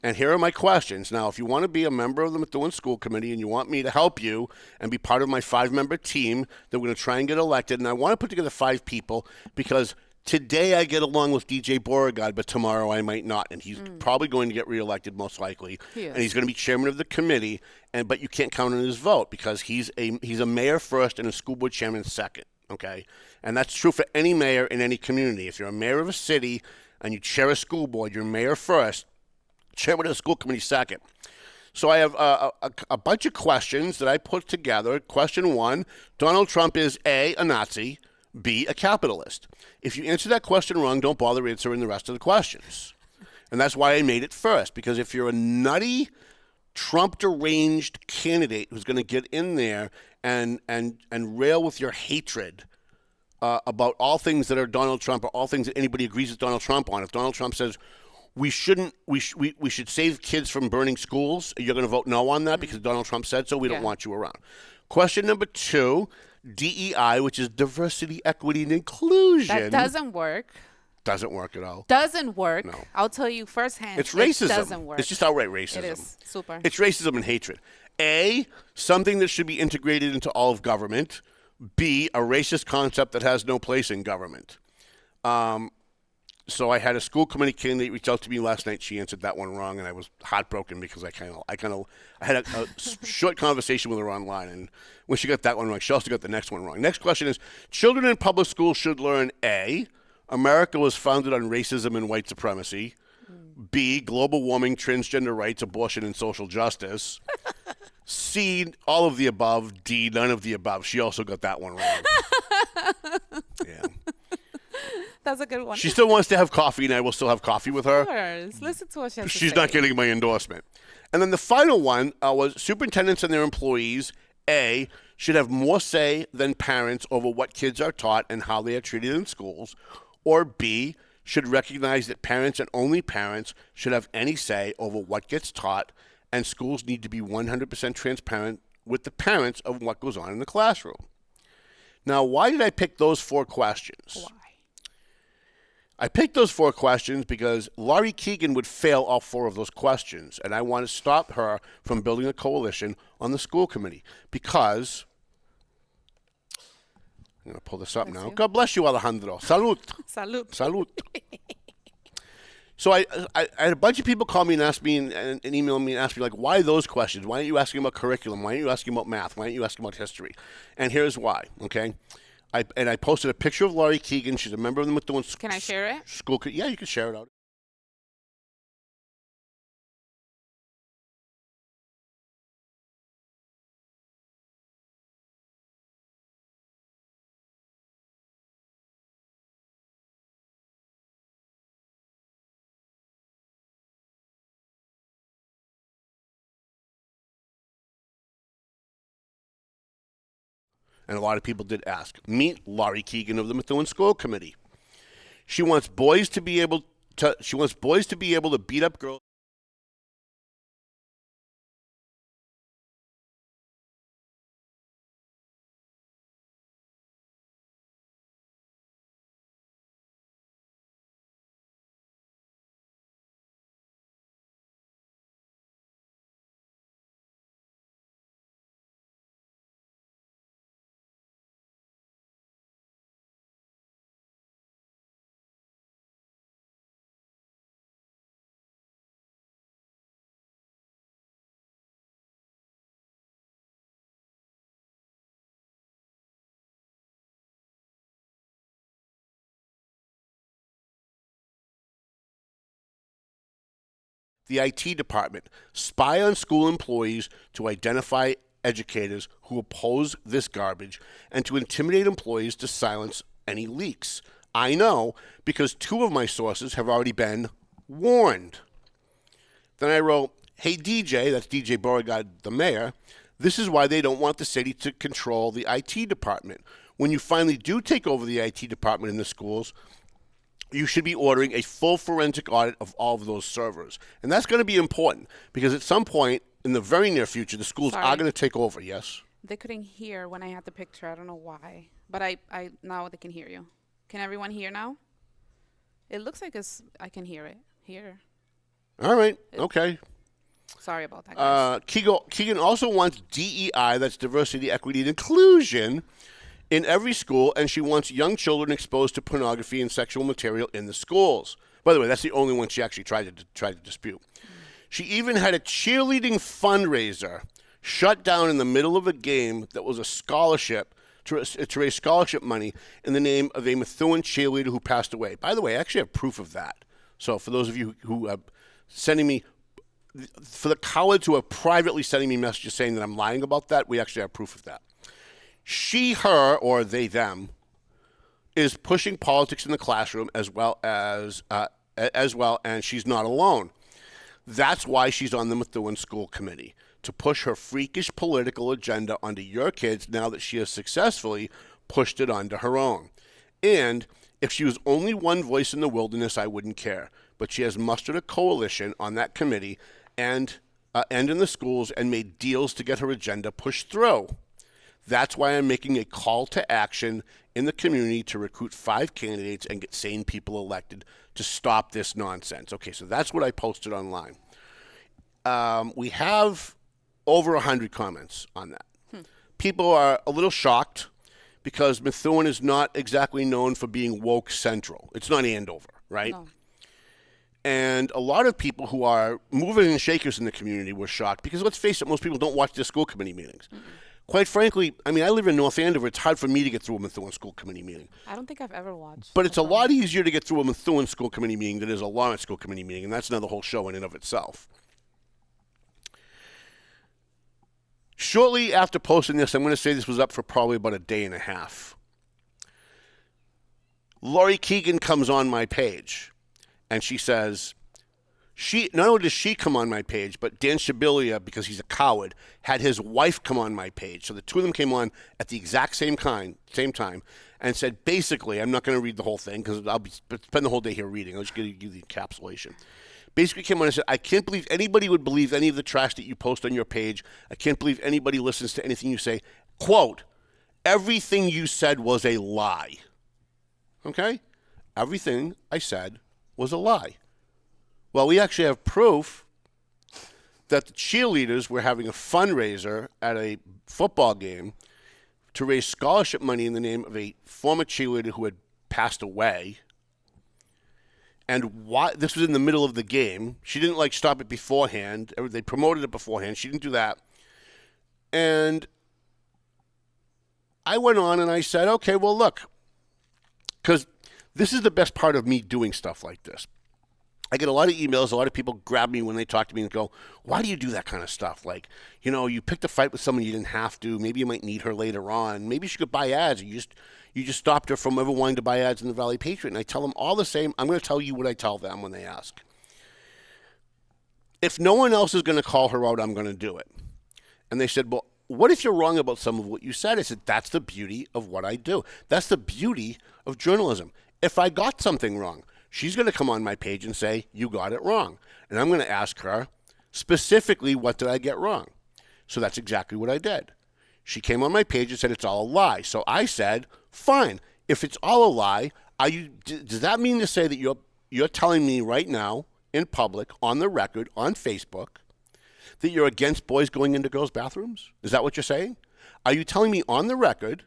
And here are my questions. Now, if you want to be a member of the Methuen School Committee and you want me to help you and be part of my 5-member team, that we're going to try and get elected. And I want to put together 5 people because today I get along with DJ Beauregard, but tomorrow I might not. And he's probably going to get reelected most likely. And he's going to be chairman of the committee. But you can't count on his vote because he's a mayor first and a school board chairman second. Okay? And that's true for any mayor in any community. If you're a mayor of a city and you chair a school board, you're mayor first, chairman of the school committee second. So I have a bunch of questions that I put together. Question 1, Donald Trump is A, a Nazi, B, a capitalist. If you answer that question wrong, don't bother answering the rest of the questions. And that's why I made it first, because if you're a nutty, Trump-deranged candidate who's going to get in there and rail with your hatred about all things that are Donald Trump or all things that anybody agrees with Donald Trump on, if Donald Trump says, we should save kids from burning schools, you're going to vote no on that because Donald Trump said so. We don't want you around. Question number 2, DEI, which is diversity, equity, and inclusion. That doesn't work. Doesn't work at all. Doesn't work. No. I'll tell you firsthand. It's racism. It doesn't work. It's just outright racism. It is. Super. It's racism and hatred. A, something that should be integrated into all of government. B, a racist concept that has no place in government. So I had a school committee candidate reach out to me last night. She answered that one wrong, and I was heartbroken because I had a short conversation with her online, and when she got that one wrong, she also got the next one wrong. Next question is: children in public schools should learn A, America was founded on racism and white supremacy. B, global warming, transgender rights, abortion, and social justice. C, all of the above. D, none of the above. She also got that one wrong. Yeah. That's a good one. She still wants to have coffee, and I will still have coffee with her. Of course. Listen to what she has to She's say. not getting my endorsement. And then the final one was superintendents and their employees, A, should have more say than parents over what kids are taught and how they are treated in schools, or B, should recognize that parents and only parents should have any say over what gets taught, and schools need to be 100% transparent with the parents of what goes on in the classroom. Now, why did I pick those 4 questions? Why? I picked those 4 questions because Laurie Keagan would fail all 4 of those questions, and I want to stop her from building a coalition on the school committee because I'm going to pull this up now. God bless you, Alejandro. Salud. Salud. Salud. So I had a bunch of people call me and ask me and email me and ask me, like, why those questions? Why aren't you asking about curriculum? Why aren't you asking about math? Why aren't you asking about history? And here's why, okay? I posted a picture of Laurie Keagan. She's a member of the Methuen School. Can I share it? Yeah, you can share it out. And a lot of people did ask. Meet Laurie Keagan of the Methuen School Committee. She wants boys to be able to beat up girls. The IT department spy on school employees to identify educators who oppose this garbage and to intimidate employees to silence any leaks. I know because 2 of my sources have already been warned. Then I wrote, hey DJ, that's DJ Beauregard, the mayor, this is why they don't want the city to control the IT department. When you finally do take over the IT department in the schools, you should be ordering a full forensic audit of all of those servers. And that's going to be important because at some point in the very near future, the schools are going to take over, yes? They couldn't hear when I had the picture. I don't know why. But I now they can hear you. Can everyone hear now? It looks like I can hear it here. All right. Okay. Sorry about that, guys. Keagan also wants DEI, that's diversity, equity, and inclusion, in every school, and she wants young children exposed to pornography and sexual material in the schools. By the way, that's the only one she actually tried to dispute. She even had a cheerleading fundraiser shut down in the middle of a game that was a scholarship to raise scholarship money in the name of a Methuen cheerleader who passed away. By the way, I actually have proof of that. So for those of you who are sending me, for the cowards who are privately sending me messages saying that I'm lying about that, we actually have proof of that. She, her, or they, them, is pushing politics in the classroom as well, and she's not alone. That's why she's on the Methuen School Committee, to push her freakish political agenda onto your kids now that she has successfully pushed it onto her own. And if she was only one voice in the wilderness, I wouldn't care. But she has mustered a coalition on that committee and in the schools and made deals to get her agenda pushed through. That's why I'm making a call to action in the community to recruit 5 candidates and get sane people elected to stop this nonsense. Okay, so that's what I posted online. We have over 100 comments on that. People are a little shocked because Methuen is not exactly known for being woke central. It's not Andover, right? No. And a lot of people who are movers and shakers in the community were shocked because, let's face it, most people don't watch their school committee meetings. Mm-hmm. Quite frankly, I mean, I live in North Andover. It's hard for me to get through a Methuen School Committee meeting. I don't think I've ever watched. But it's a lot easier to get through a Methuen School Committee meeting than it is a Lawrence School Committee meeting, and that's another whole show in and of itself. Shortly after posting this, I'm going to say this was up for probably about a day and a half. Laurie Keagan comes on my page, and she says, not only does she come on my page, but Dan Shabilia, because he's a coward, had his wife come on my page. So the 2 of them came on at the exact same time, and said, basically, I'm not going to read the whole thing because I'll spend the whole day here reading. I'll just give you the encapsulation. Basically came on and said, I can't believe anybody would believe any of the trash that you post on your page. I can't believe anybody listens to anything you say. Quote, everything you said was a lie. Okay? Everything I said was a lie. Well, we actually have proof that the cheerleaders were having a fundraiser at a football game to raise scholarship money in the name of a former cheerleader who had passed away. And why this was in the middle of the game. She didn't stop it beforehand. They promoted it beforehand. She didn't do that. And I went on and I said, okay, well, look, because this is the best part of me doing stuff like this. I get a lot of emails. A lot of people grab me when they talk to me and go, why do you do that kind of stuff? You picked a fight with someone you didn't have to. Maybe you might need her later on. Maybe she could buy ads. You just stopped her from ever wanting to buy ads in the Valley Patriot. And I tell them all the same. I'm going to tell you what I tell them when they ask. If no one else is going to call her out, I'm going to do it. And they said, well, what if you're wrong about some of what you said? I said, that's the beauty of what I do. That's the beauty of journalism. If I got something wrong, she's going to come on my page and say, you got it wrong. And I'm going to ask her specifically, what did I get wrong? So that's exactly what I did. She came on my page and said it's all a lie. So I said, fine. If it's all a lie, does that mean to say that you're telling me right now in public, on the record, on Facebook, that you're against boys going into girls' bathrooms? Is that what you're saying? Are you telling me on the record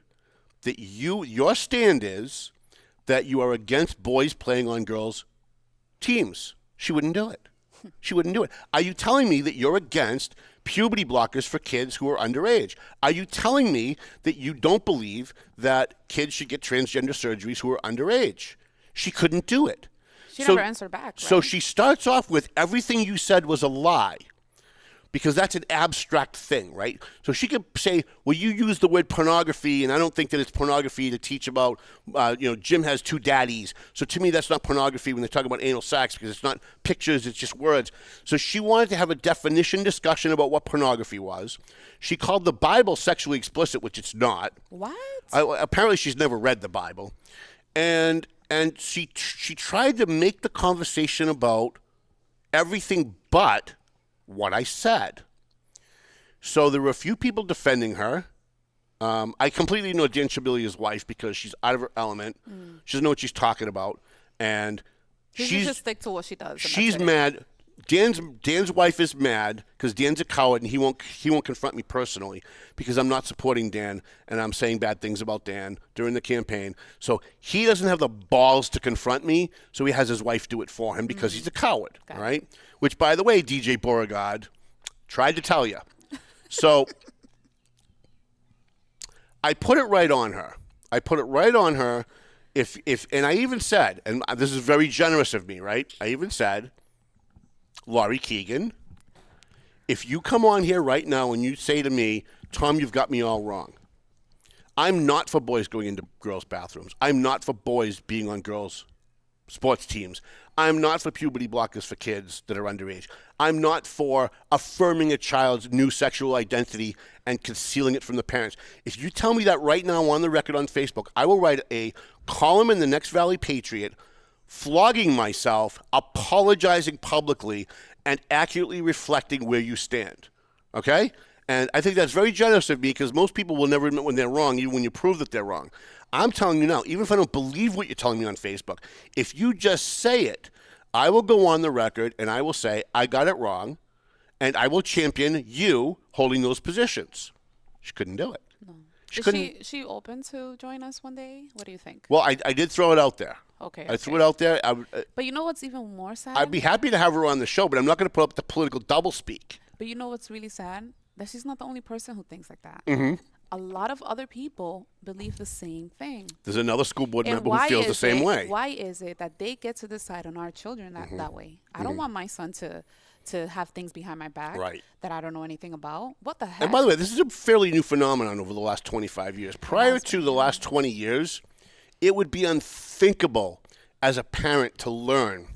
that your stand is that you are against boys playing on girls' teams? She wouldn't do it. She wouldn't do it. Are you telling me that you're against puberty blockers for kids who are underage? Are you telling me that you don't believe that kids should get transgender surgeries who are underage? She couldn't do it. She never answered back, right? So she starts off with everything you said was a lie, because that's an abstract thing, right? So she could say, well, you use the word pornography, and I don't think that it's pornography to teach about, Jim has two daddies. So to me, that's not pornography when they talk about anal sex, because it's not pictures, it's just words. So she wanted to have a definition discussion about what pornography was. She called the Bible sexually explicit, which it's not. What? Apparently she's never read the Bible. And she tried to make the conversation about everything but what I said. So there were a few people defending her. I completely know Dan Shabilia's wife, because she's out of her element. She doesn't know what she's talking about. And She's just stick to what she does. She's mad. Dan's wife is mad because Dan's a coward, and he won't confront me personally because I'm not supporting Dan and I'm saying bad things about Dan during the campaign. So he doesn't have the balls to confront me, so he has his wife do it for him because he's a coward, right? Which, by the way, DJ Beauregard tried to tell you. So I put it right on her. And I even said, and this is very generous of me, right? I even said, Laurie Keagan, if you come on here right now and you say to me, Tom, you've got me all wrong. I'm not for boys going into girls' bathrooms. I'm not for boys being on girls' sports teams. I'm not for puberty blockers for kids that are underage. I'm not for affirming a child's new sexual identity and concealing it from the parents. If you tell me that right now on the record on Facebook, I will write a column in the Next Valley Patriot flogging myself, apologizing publicly, and accurately reflecting where you stand. Okay? And I think that's very generous of me, because most people will never admit when they're wrong, even when you prove that they're wrong. I'm telling you now, even if I don't believe what you're telling me on Facebook, if you just say it, I will go on the record and I will say, I got it wrong, and I will champion you holding those positions. She couldn't do it. No. Is she open to join us one day? What do you think? Well, I did throw it out there. Okay. I threw it out there. But you know what's even more sad? I'd be happy to have her on the show, but I'm not going to put up the political doublespeak. But you know what's really sad? That she's not the only person who thinks like that. Mm-hmm. A lot of other people believe the same thing. There's another school board member who feels the same way. Why is it that they get to decide on our children that way? I don't want my son to have things behind my back that I don't know anything about. What the heck? And by the way, this is a fairly new phenomenon over the last 25 years. Prior to the last 20 years, it would be unthinkable as a parent to learn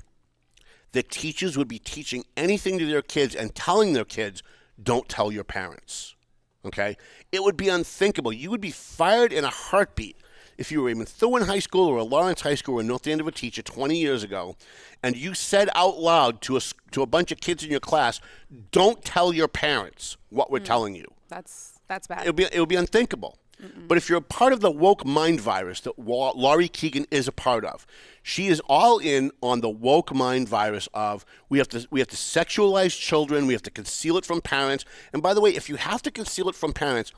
that teachers would be teaching anything to their kids and telling their kids, don't tell your parents. Okay? It would be unthinkable. You would be fired in a heartbeat if you were a Methuen High School or a Lawrence High School or a North Andover teacher 20 years ago, and you said out loud to a bunch of kids in your class, don't tell your parents what we're telling you. That's bad. It would be unthinkable. But if you're a part of the woke mind virus that Laurie Keagan is a part of, she is all in on the woke mind virus of we have to sexualize children, we have to conceal it from parents. And by the way, if you have to conceal it from parents,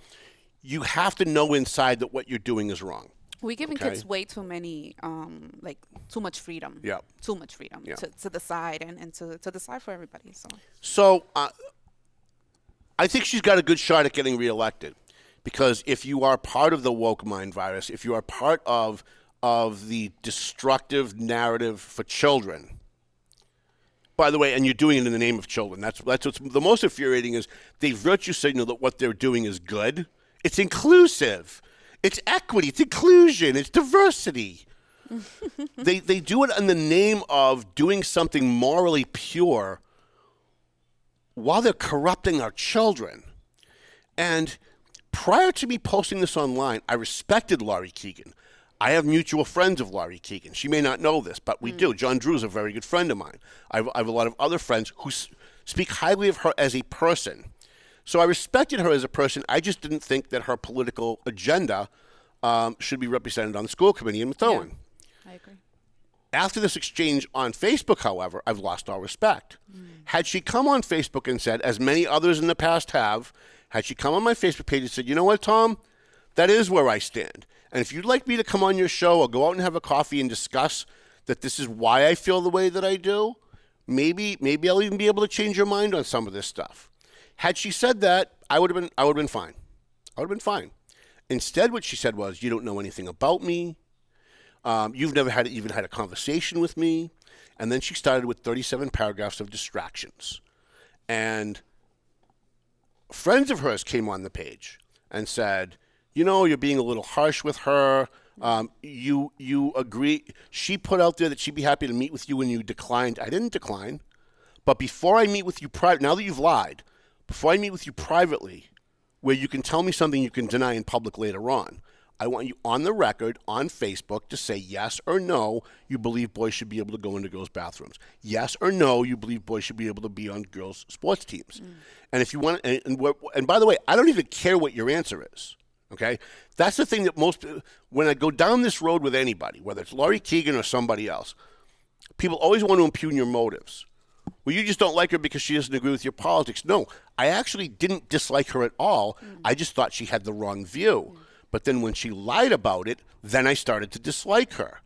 you have to know inside that what you're doing is wrong. We're giving kids way too many, too much freedom. Yeah. Too much freedom to decide and to decide for everybody. So I think she's got a good shot at getting reelected. Because if you are part of the woke mind virus, if you are part of the destructive narrative for children, by the way, and you're doing it in the name of children, that's what's the most infuriating is they virtue signal that what they're doing is good. It's inclusive. It's equity. It's inclusion. It's diversity. They do it in the name of doing something morally pure while they're corrupting our children. And prior to me posting this online, I respected Laurie Keagan. I have mutual friends of Laurie Keagan. She may not know this, but we do. John Drew's a very good friend of mine. I have a lot of other friends who speak highly of her as a person. So I respected her as a person. I just didn't think that her political agenda should be represented on the school committee in Methuen. Yeah, I agree. After this exchange on Facebook, however, I've lost all respect. Had she come on Facebook and said, as many others in the past have, had she come on my Facebook page and said, you know what, Tom, that is where I stand. And if you'd like me to come on your show or go out and have a coffee and discuss that this is why I feel the way that I do, maybe I'll even be able to change your mind on some of this stuff. Had she said that, I would have been fine. I would have been fine. Instead, what she said was, you don't know anything about me. You've never even had a conversation with me. And then she started with 37 paragraphs of distractions. And friends of hers came on the page and said, you know, you're being a little harsh with her. You agree. She put out there that she'd be happy to meet with you when you declined. I didn't decline. But before I meet with you now that you've lied, before I meet with you privately, where you can tell me something you can deny in public later on, I want you on the record, on Facebook, to say yes or no, you believe boys should be able to go into girls' bathrooms. Yes or no, you believe boys should be able to be on girls' sports teams. And if you want, and by the way, I don't even care what your answer is. Okay? That's the thing that when I go down this road with anybody, whether it's Laurie Keagan or somebody else, people always want to impugn your motives. Well, you just don't like her because she doesn't agree with your politics. No, I actually didn't dislike her at all. I just thought she had the wrong view. But then when she lied about it, then I started to dislike her.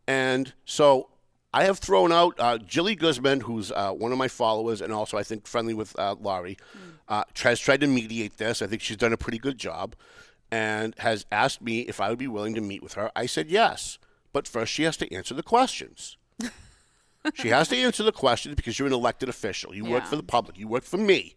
And so I have thrown out Jilly Guzman, who's one of my followers and also I think friendly with Laurie, has tried to mediate this. I think she's done a pretty good job and has asked me if I would be willing to meet with her. I said yes. But first she has to answer the questions. She has to answer the questions because you're an elected official. You work for the public. You work for me.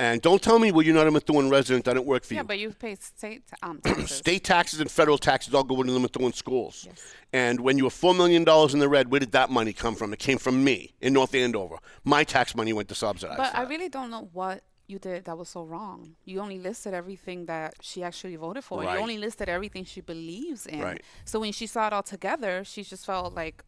And don't tell me, well, you're not a Methuen resident. I don't work for you. Yeah, but you pay state taxes. State taxes and federal taxes all go into the Methuen schools. Yes. And when you were $4 million in the red, where did that money come from? It came from me in North Andover. My tax money went to subsidize But that. I really don't know what you did that was so wrong. You only listed everything that she actually voted for. Right. You only listed everything she believes in. Right. So when she saw it all together, she just felt like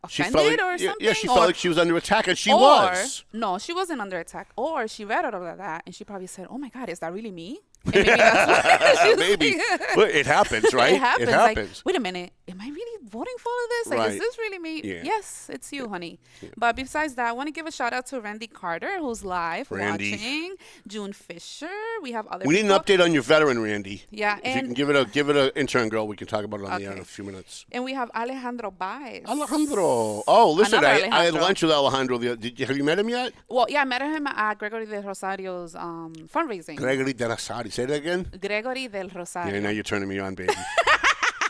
She offended felt like, or something? Yeah, she felt like she was under attack, and she or, was. No, she wasn't under attack. Or she read all of that, and she probably said, oh, my God, is that really me? And maybe that's what Maybe. Well, it happens, right? It happens. Like, wait a minute. Am I really voting for all of this? Like, Right. is this really me? Yeah. Yes, it's you, honey. Yeah. But besides that, I want to give a shout out to Randy Carter, who's live watching. June Fisher. We have other We need an update on your veteran, Randy. Yeah. If you can give it a intern, girl, we can talk about it on the air in a few minutes. And we have Alejandro Baez. Alejandro. Oh, listen, I had lunch with Alejandro. Have you met him yet? Well, yeah, I met him at Gregory de Rosario's fundraising. Gregory de Rosario. Say that again? Gregory del Rosario. Yeah, now you're turning me on, baby.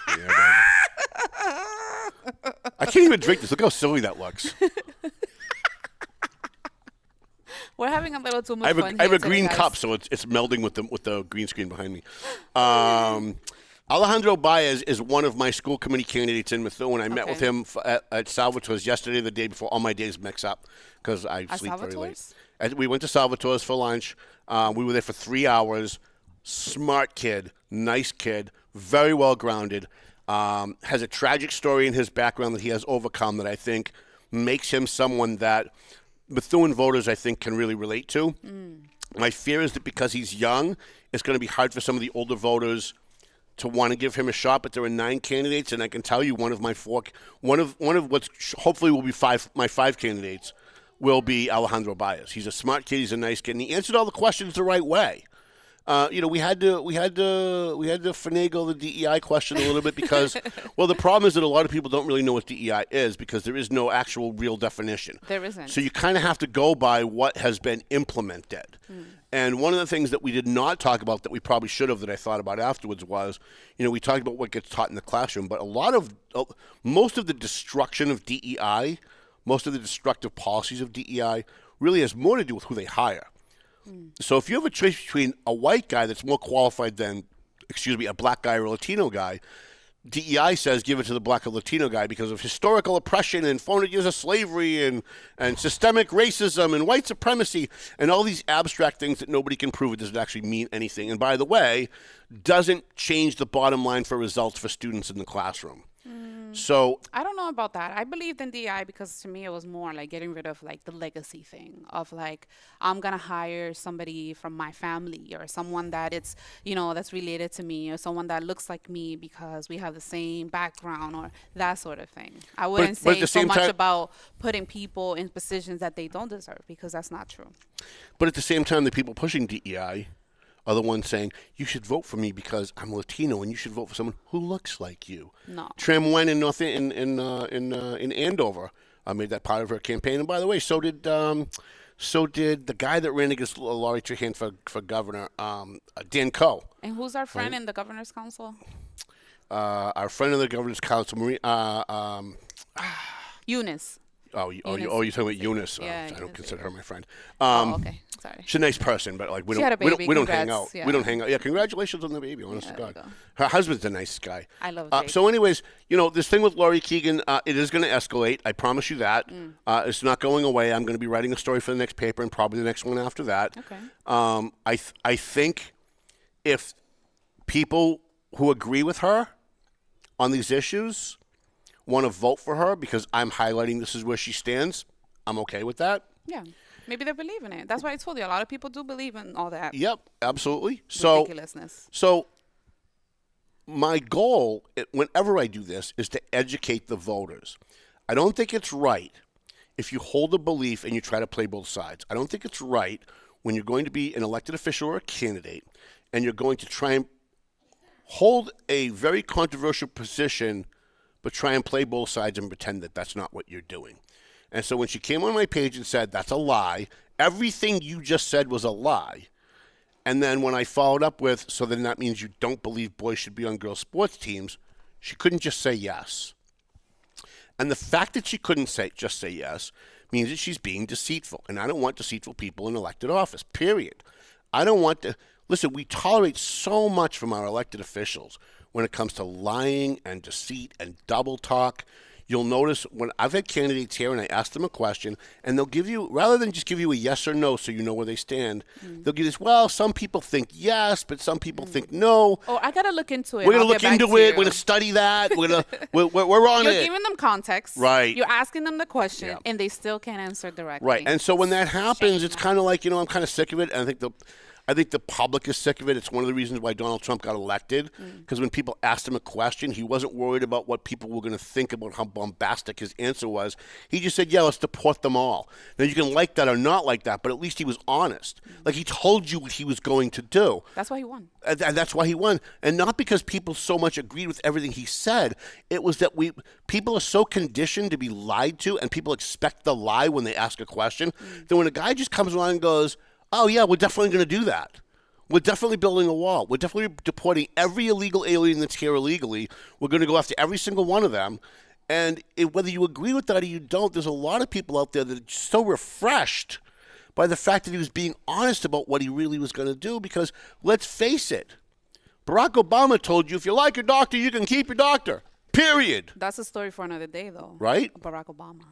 Yeah, baby. I can't even drink this. Look how silly that looks. We're having a little too much fun. I have a today, green guys. cup, so it's melding with the green screen behind me. Alejandro Baez is one of my school committee candidates in Methuen. I met with him at Salvatore's yesterday, the day before. All my days mix up because I sleep very late. We went to Salvatore's for lunch. We were there for 3 hours. Smart kid, nice kid, very well grounded. Has a tragic story in his background that he has overcome that I think makes him someone that Methuen voters, I think, can really relate to. My fear is that because he's young, it's going to be hard for some of the older voters to want to give him a shot. But there are 9 candidates, and I can tell you one of what's hopefully will be my 5 candidates will be Alejandro Baez. He's a smart kid. He's a nice kid, and he answered all the questions the right way. We had to finagle the DEI question a little bit because, well, the problem is that a lot of people don't really know what DEI is because there is no actual real definition. There isn't. So you kind of have to go by what has been implemented. And one of the things that we did not talk about that we probably should have that I thought about afterwards was, we talked about what gets taught in the classroom, but most of the destruction of DEI, most of the destructive policies of DEI really has more to do with who they hire. So if you have a choice between a white guy that's more qualified than, a black guy or a Latino guy, DEI says give it to the black or Latino guy because of historical oppression and 400 years of slavery and systemic racism and white supremacy and all these abstract things that nobody can prove it doesn't actually mean anything. And by the way, doesn't change the bottom line for results for students in the classroom. So I don't know about that. I believed in DI because to me it was more like getting rid of like the legacy thing of like I'm gonna hire somebody from my family or someone that it's that's related to me or someone that looks like me because we have the same background or that sort of thing. I wouldn't say so much about putting people in positions that they don't deserve because that's not true. But at the same time, the people pushing DEI are the ones saying, you should vote for me because I'm Latino, and you should vote for someone who looks like you. No. Tram Wen in Andover made that part of her campaign. And by the way, so did the guy that ran against Laurie Keagan for governor, Dan Coe. And who's our friend in the governor's council? Our friend in the governor's council, Marie. Eunice. You're talking about Eunice. Yeah, I don't consider her my friend. Okay. Sorry. She's a nice person, but like we don't hang out. Yeah. We don't hang out. Yeah, congratulations on the baby. Honest to God, her husband's the nicest guy. I love Jake. So, anyways, this thing with Laurie Keagan, it is going to escalate. I promise you that. It's not going away. I'm going to be writing a story for the next paper and probably the next one after that. Okay. I think if people who agree with her on these issues want to vote for her because I'm highlighting this is where she stands, I'm okay with that. Yeah. Maybe they believe in it. That's why I told you. A lot of people do believe in all that. Yep, absolutely. Ridiculousness. So my goal, whenever I do this, is to educate the voters. I don't think it's right if you hold a belief and you try to play both sides. I don't think it's right when you're going to be an elected official or a candidate and you're going to try and hold a very controversial position but try and play both sides and pretend that that's not what you're doing. And so when she came on my page and said, that's a lie, everything you just said was a lie. And then when I followed up with, so then that means you don't believe boys should be on girls' sports teams, she couldn't just say yes. And the fact that she couldn't just say yes means that she's being deceitful. And I don't want deceitful people in elected office, period. I don't want to. Listen, we tolerate so much from our elected officials when it comes to lying and deceit and double talk. You'll notice when I've had candidates here and I ask them a question and they'll give you, rather than just give you a yes or no so you know where they stand, they'll give this, well, some people think yes, but some people think no. Oh, I got to look into it. We're going to look into it. We're going to study that. We're on it. You're giving them context. Right. You're asking them the question and they still can't answer directly. Right. And so when that happens, it's kind of like, I'm kind of sick of it. And I think the public is sick of it. It's one of the reasons why Donald Trump got elected, because when people asked him a question, he wasn't worried about what people were going to think about how bombastic his answer was. He just said, yeah, let's deport them all. Now, you can like that or not like that, but at least he was honest. Like, he told you what he was going to do. That's why he won. And that's why he won. And not because people so much agreed with everything he said. It was that people are so conditioned to be lied to, and people expect the lie when they ask a question, that when a guy just comes along and goes, oh, yeah, we're definitely going to do that. We're definitely building a wall. We're definitely deporting every illegal alien that's here illegally. We're going to go after every single one of them. And whether you agree with that or you don't, there's a lot of people out there that are so refreshed by the fact that he was being honest about what he really was going to do. Because let's face it, Barack Obama told you, if you like your doctor, you can keep your doctor. Period. That's a story for another day, though. Right? Barack Obama.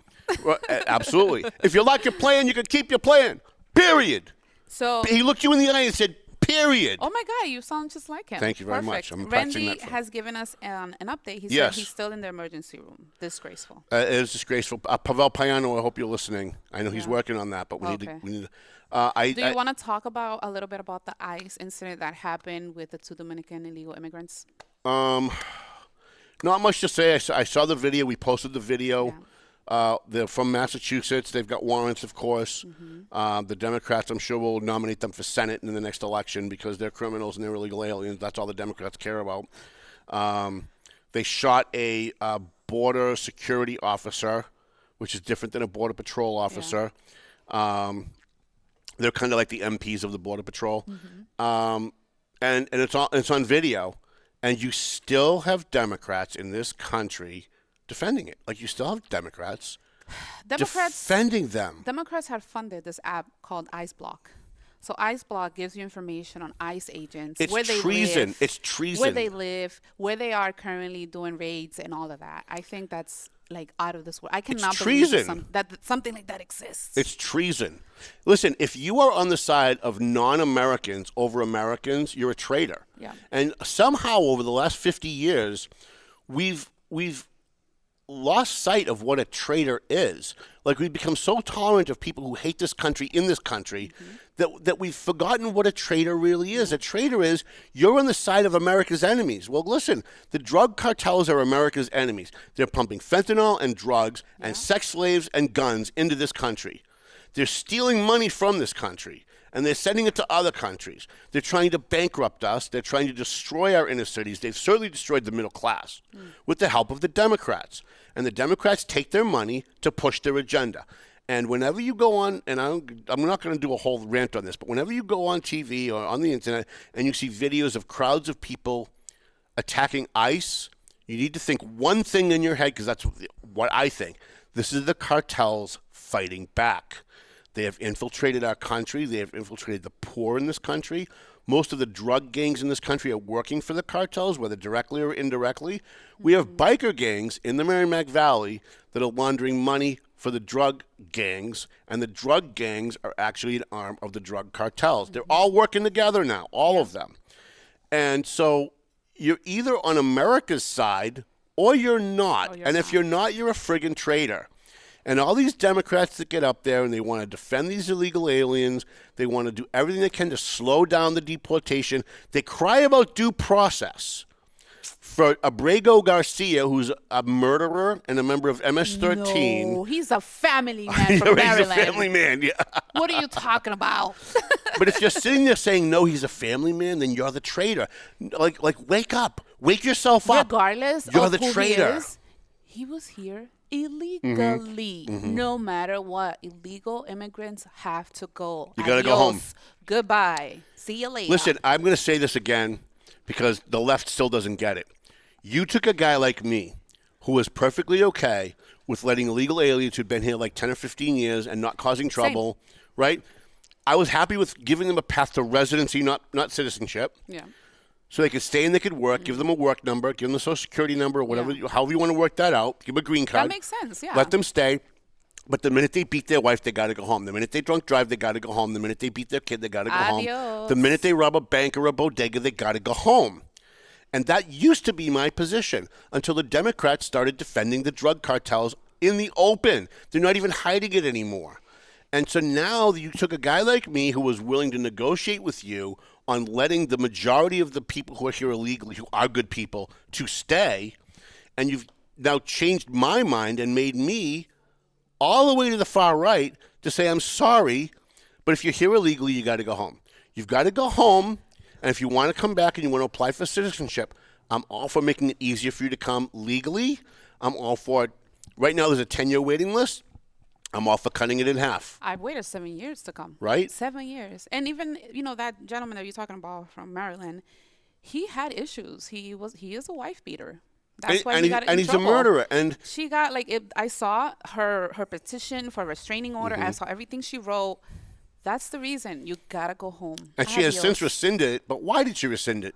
Right, absolutely. If you like your plan, you can keep your plan. Period. So he looked you in the eye and said, period. Oh, my God, you sound just like him. Thank you very much. I'm practicing Randy that has given us an update. He Yes. said he's still in the emergency room. Disgraceful. It is disgraceful. Pavel Payano, I hope you're listening. I know he's working on that, but we need to. Do you want to talk about a little bit about the ICE incident that happened with the 2 Dominican illegal immigrants? Not much to say. I saw the video. We posted the video. Yeah. They're from Massachusetts. They've got warrants, of course. The Democrats, I'm sure, will nominate them for Senate in the next election because they're criminals and they're illegal aliens. That's all the Democrats care about. They shot a border security officer, which is different than a border patrol officer. Yeah. They're kind of like the MPs of the border patrol. And it's on video. And you still have Democrats in this country defending it. Like, you still have Democrats defending them. Democrats have funded this app called ICE Block. So ICE Block gives you information on ICE agents, It's where they treason. live. It's treason. Where they live, where they are currently doing raids and all of that. I think that's like out of this world. I cannot believe treason. that something like that exists. It's treason. Listen, if you are on the side of non-Americans over Americans, you're a traitor. Yeah. And somehow over the last 50 years, we've lost sight of what a traitor is. Like, we've become so tolerant of people who hate this country in this country that we've forgotten what a traitor really is. A traitor is, you're on the side of America's enemies. Well, listen, the drug cartels are America's enemies. They're pumping fentanyl and drugs and sex slaves and guns into this country. They're stealing money from this country, and they're sending it to other countries. They're trying to bankrupt us. They're trying to destroy our inner cities. They've certainly destroyed the middle class with the help of the Democrats. And the Democrats take their money to push their agenda. And whenever you go on, and I'm not going to do a whole rant on this, but whenever you go on TV or on the internet and you see videos of crowds of people attacking ICE, you need to think one thing in your head, because that's what I think. This is the cartels fighting back. They have infiltrated our country. They have infiltrated the poor in this country. Most of the drug gangs in this country are working for the cartels, whether directly or indirectly. We have biker gangs in the Merrimack Valley that are laundering money for the drug gangs, and the drug gangs are actually an arm of the drug cartels. They're all working together now, all of them. And so you're either on America's side or you're not. And if you're not, you're a friggin' traitor. And all these Democrats that get up there and they want to defend these illegal aliens, they want to do everything they can to slow down the deportation. They cry about due process for Abrego Garcia, who's a murderer and a member of MS-13. No, he's a family man from Maryland. He's a family man, yeah. What are you talking about? But if you're sitting there saying, no, he's a family man, then you're the traitor. Like wake up. Wake yourself up. Regardless you're of the who traitor. He was here illegally. No matter what, illegal immigrants have to go. You got to go home. Goodbye. See you later. Listen, I'm going to say this again because the left still doesn't get it. You took a guy like me who was perfectly okay with letting illegal aliens who'd been here like 10 or 15 years and not causing trouble, right? I was happy with giving them a path to residency, not citizenship. Yeah. So they could stay and they could work, give them a work number, give them a social security number, or whatever, however you want to work that out, give them a green card. That makes sense, yeah. Let them stay. But the minute they beat their wife, they got to go home. The minute they drunk drive, they got to go home. The minute they beat their kid, they got to go home. The minute they rob a bank or a bodega, they got to go home. And that used to be my position until the Democrats started defending the drug cartels in the open. They're not even hiding it anymore. And so now you took a guy like me who was willing to negotiate with you on letting the majority of the people who are here illegally, who are good people, to stay, and you've now changed my mind and made me all the way to the far right to say, I'm sorry, but if you're here illegally, you got to go home. You've got to go home, and if you want to come back and you want to apply for citizenship, I'm all for making it easier for you to come legally. I'm all for it. Right now, there's a 10-year waiting list. I'm all for cutting it in half. I've waited 7 years to come. Right? 7 years. And even, that gentleman that you're talking about from Maryland, he had issues. He is a wife beater. That's why he got in trouble. And he's a murderer. And she got, I saw her petition for a restraining order. I saw everything she wrote. That's the reason. You got to go home. And she has since rescinded it. But why did she rescind it?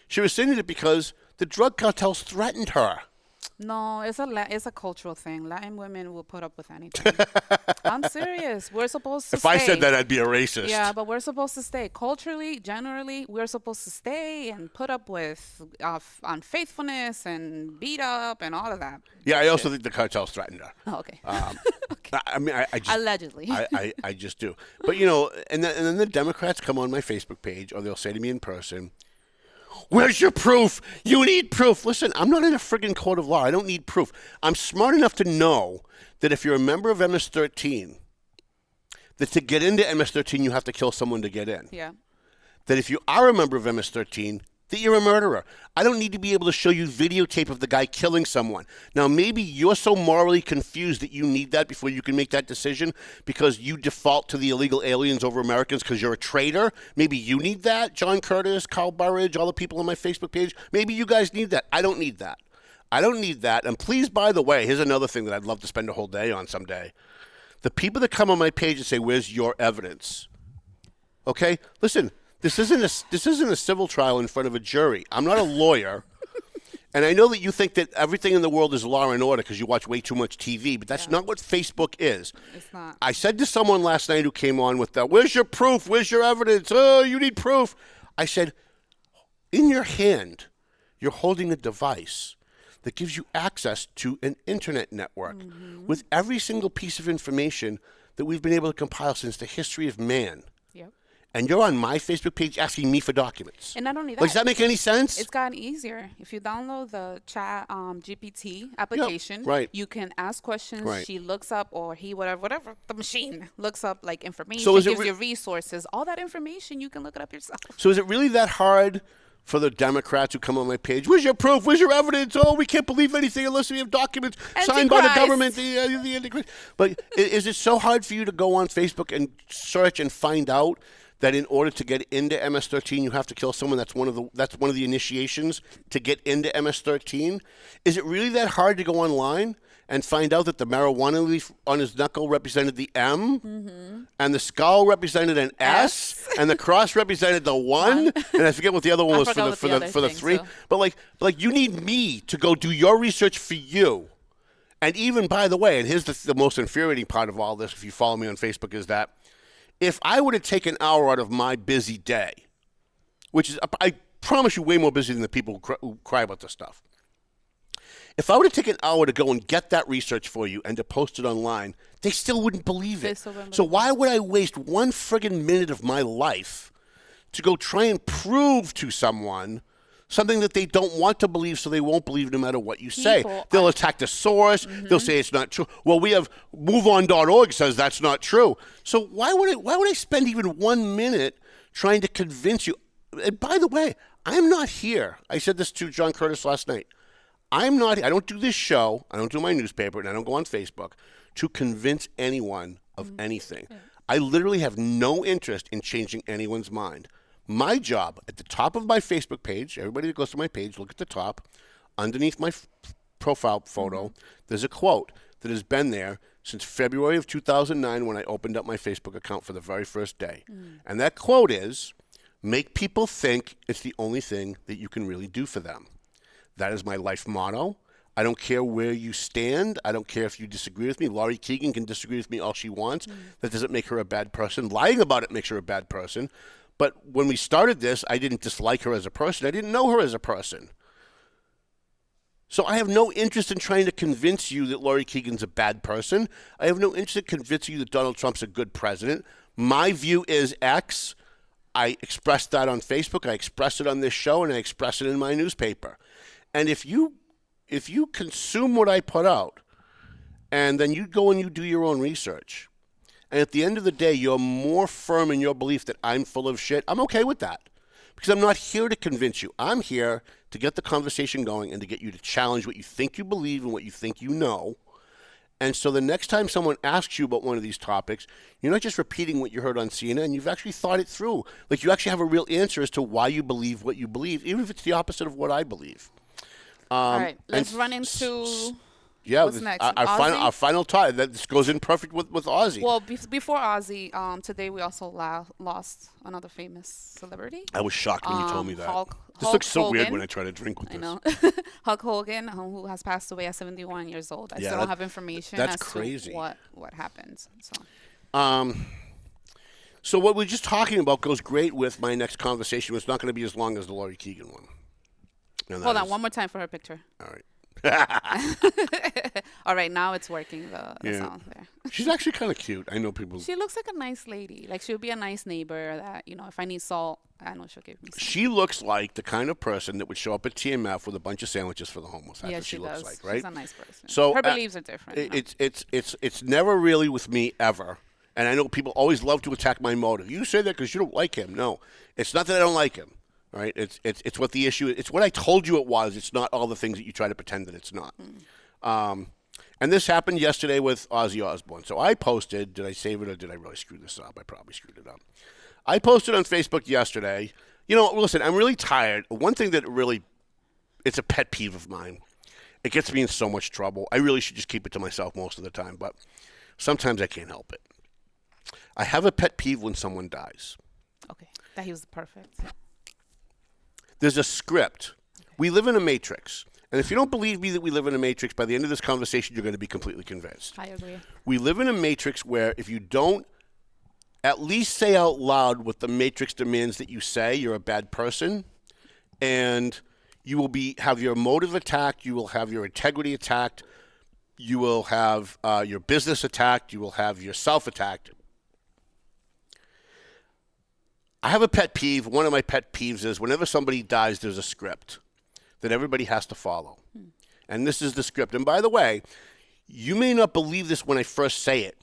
She rescinded it because the drug cartels threatened her. No, it's a cultural thing. Latin women will put up with anything. I'm serious. We're supposed to stay. If I said that, I'd be a racist. Yeah, but we're supposed to stay. Culturally, generally, we're supposed to stay and put up with unfaithfulness and beat up and all of that. Yeah, I also think the cartels threatened her. Oh, okay. Okay. I mean, I just, allegedly. I just do. But, and then the Democrats come on my Facebook page, or they'll say to me in person, where's your proof? You need proof. Listen, I'm not in a friggin' court of law. I don't need proof. I'm smart enough to know that if you're a member of MS-13, that to get into MS-13, you have to kill someone to get in. Yeah. That if you are a member of MS-13, that you're a murderer. I don't need to be able to show you videotape of the guy killing someone. Now, maybe you're so morally confused that you need that before you can make that decision because you default to the illegal aliens over Americans because you're a traitor. Maybe you need that. John Curtis, Carl Burridge, all the people on my Facebook page. Maybe you guys need that. I don't need that. I don't need that. And please, by the way, here's another thing that I'd love to spend a whole day on someday. The people that come on my page and say, where's your evidence? Okay? Listen, this isn't a civil trial in front of a jury. I'm not a lawyer. And I know that you think that everything in the world is law and order because you watch way too much TV, but that's not what Facebook is. It's not. I said to someone last night who came on with that, where's your proof? Where's your evidence? Oh, you need proof. I said, in your hand, you're holding a device that gives you access to an internet network with every single piece of information that we've been able to compile since the history of man. Yep. And you're on my Facebook page asking me for documents. And not only that. Like, does that make any sense? It's gotten easier. If you download the chat GPT application, right. you can ask questions. Right. She looks up, or he, whatever, the machine looks up like information, So is it gives you resources. All that information, you can look it up yourself. So is it really that hard for the Democrats who come on my page? Where's your proof? Where's your evidence? Oh, we can't believe anything unless we have documents signed by the government. The Antichrist. But is it so hard for you to go on Facebook and search and find out that in order to get into MS-13, you have to kill someone? That's one of the initiations to get into MS-13. Is it really that hard to go online and find out that the marijuana leaf on his knuckle represented the M, and the skull represented an S, and the cross represented the 1, and I forget what the other one was for the 3. But like you need me to go do your research for you. And even, by the way, and here's the most infuriating part of all this, if you follow me on Facebook, is that if I were to take an hour out of my busy day, which is, I promise you, way more busy than the people who cry about this stuff. If I were to take an hour to go and get that research for you and to post it online, they still wouldn't believe it. So why would I waste one friggin' minute of my life to go try and prove to someone something that they don't want to believe, so they won't believe no matter what you say? They'll attack the source. They'll say it's not true. Well, we have MoveOn.org says that's not true. So why would I spend even 1 minute trying to convince you? And by the way, I'm not here. I said this to John Curtis last night. I don't do this show, I don't do my newspaper, and I don't go on Facebook to convince anyone of anything. I literally have no interest in changing anyone's mind. My job, at the top of my Facebook page, everybody that goes to my page, look at the top, underneath my profile photo, there's a quote that has been there since February of 2009 when I opened up my Facebook account for the very first day. And that quote is, make people think it's the only thing that you can really do for them. That is my life motto. I don't care where you stand. I don't care if you disagree with me. Laurie Keagan can disagree with me all she wants. That doesn't make her a bad person. Lying about it makes her a bad person. But when we started this, I didn't dislike her as a person. I didn't know her as a person. So I have no interest in trying to convince you that Laurie Keagan's a bad person. I have no interest in convincing you that Donald Trump's a good president. My view is X. I expressed that on Facebook. I expressed it on this show, and I expressed it in my newspaper. And if you consume what I put out, and then you go and you do your own research, and at the end of the day, you're more firm in your belief that I'm full of shit, I'm okay with that. Because I'm not here to convince you. I'm here to get the conversation going and to get you to challenge what you think you believe and what you think you know. And so the next time someone asks you about one of these topics, you're not just repeating what you heard on CNN. You've actually thought it through. Like, you actually have a real answer as to why you believe what you believe, even if it's the opposite of what I believe. All right, let's run into what's next. Our final tie. This goes in perfect with Ozzy. Well, before Ozzy, today we also lost another famous celebrity. I was shocked when you told me that. This looks so weird when I try to drink with this. I know. Hulk Hogan, who has passed away at 71 years old. I still don't have information as crazy. to what happened. So. So what we're just talking about goes great with my next conversation. It's not going to be as long as the Laurie Keagan one. Hold on, one more time for her picture. All right. All right, now it's working, the sound there. She's actually kind of cute. I know people. She looks like a nice lady. Like, she'll be a nice neighbor that, if I need salt, I know she'll give me some. She looks like the kind of person that would show up at TMF with a bunch of sandwiches for the homeless. That's what she looks like, right? She's a nice person. So her beliefs are different. It's never really with me ever. And I know people always love to attack my motive. You say that because you don't like him. No, it's not that I don't like him. Right? It's what the issue is. It's what I told you it was. It's not all the things that you try to pretend that it's not. And this happened yesterday with Ozzy Osbourne. So I posted, did I save it or did I really screw this up? I probably screwed it up. I posted on Facebook yesterday. Listen, I'm really tired. One thing that really, it's a pet peeve of mine. It gets me in so much trouble. I really should just keep it to myself most of the time, but sometimes I can't help it. I have a pet peeve when someone dies. That he was perfect. There's a script. We live in a matrix. And if you don't believe me that we live in a matrix, by the end of this conversation, you're going to be completely convinced. I agree. We live in a matrix where if you don't at least say out loud what the matrix demands that you say, you're a bad person. And you will have your motive attacked. You will have your integrity attacked. You will have your business attacked. You will have yourself attacked. I have a pet peeve. One of my pet peeves is whenever somebody dies, there's a script that everybody has to follow. And this is the script. And by the way, you may not believe this when I first say it,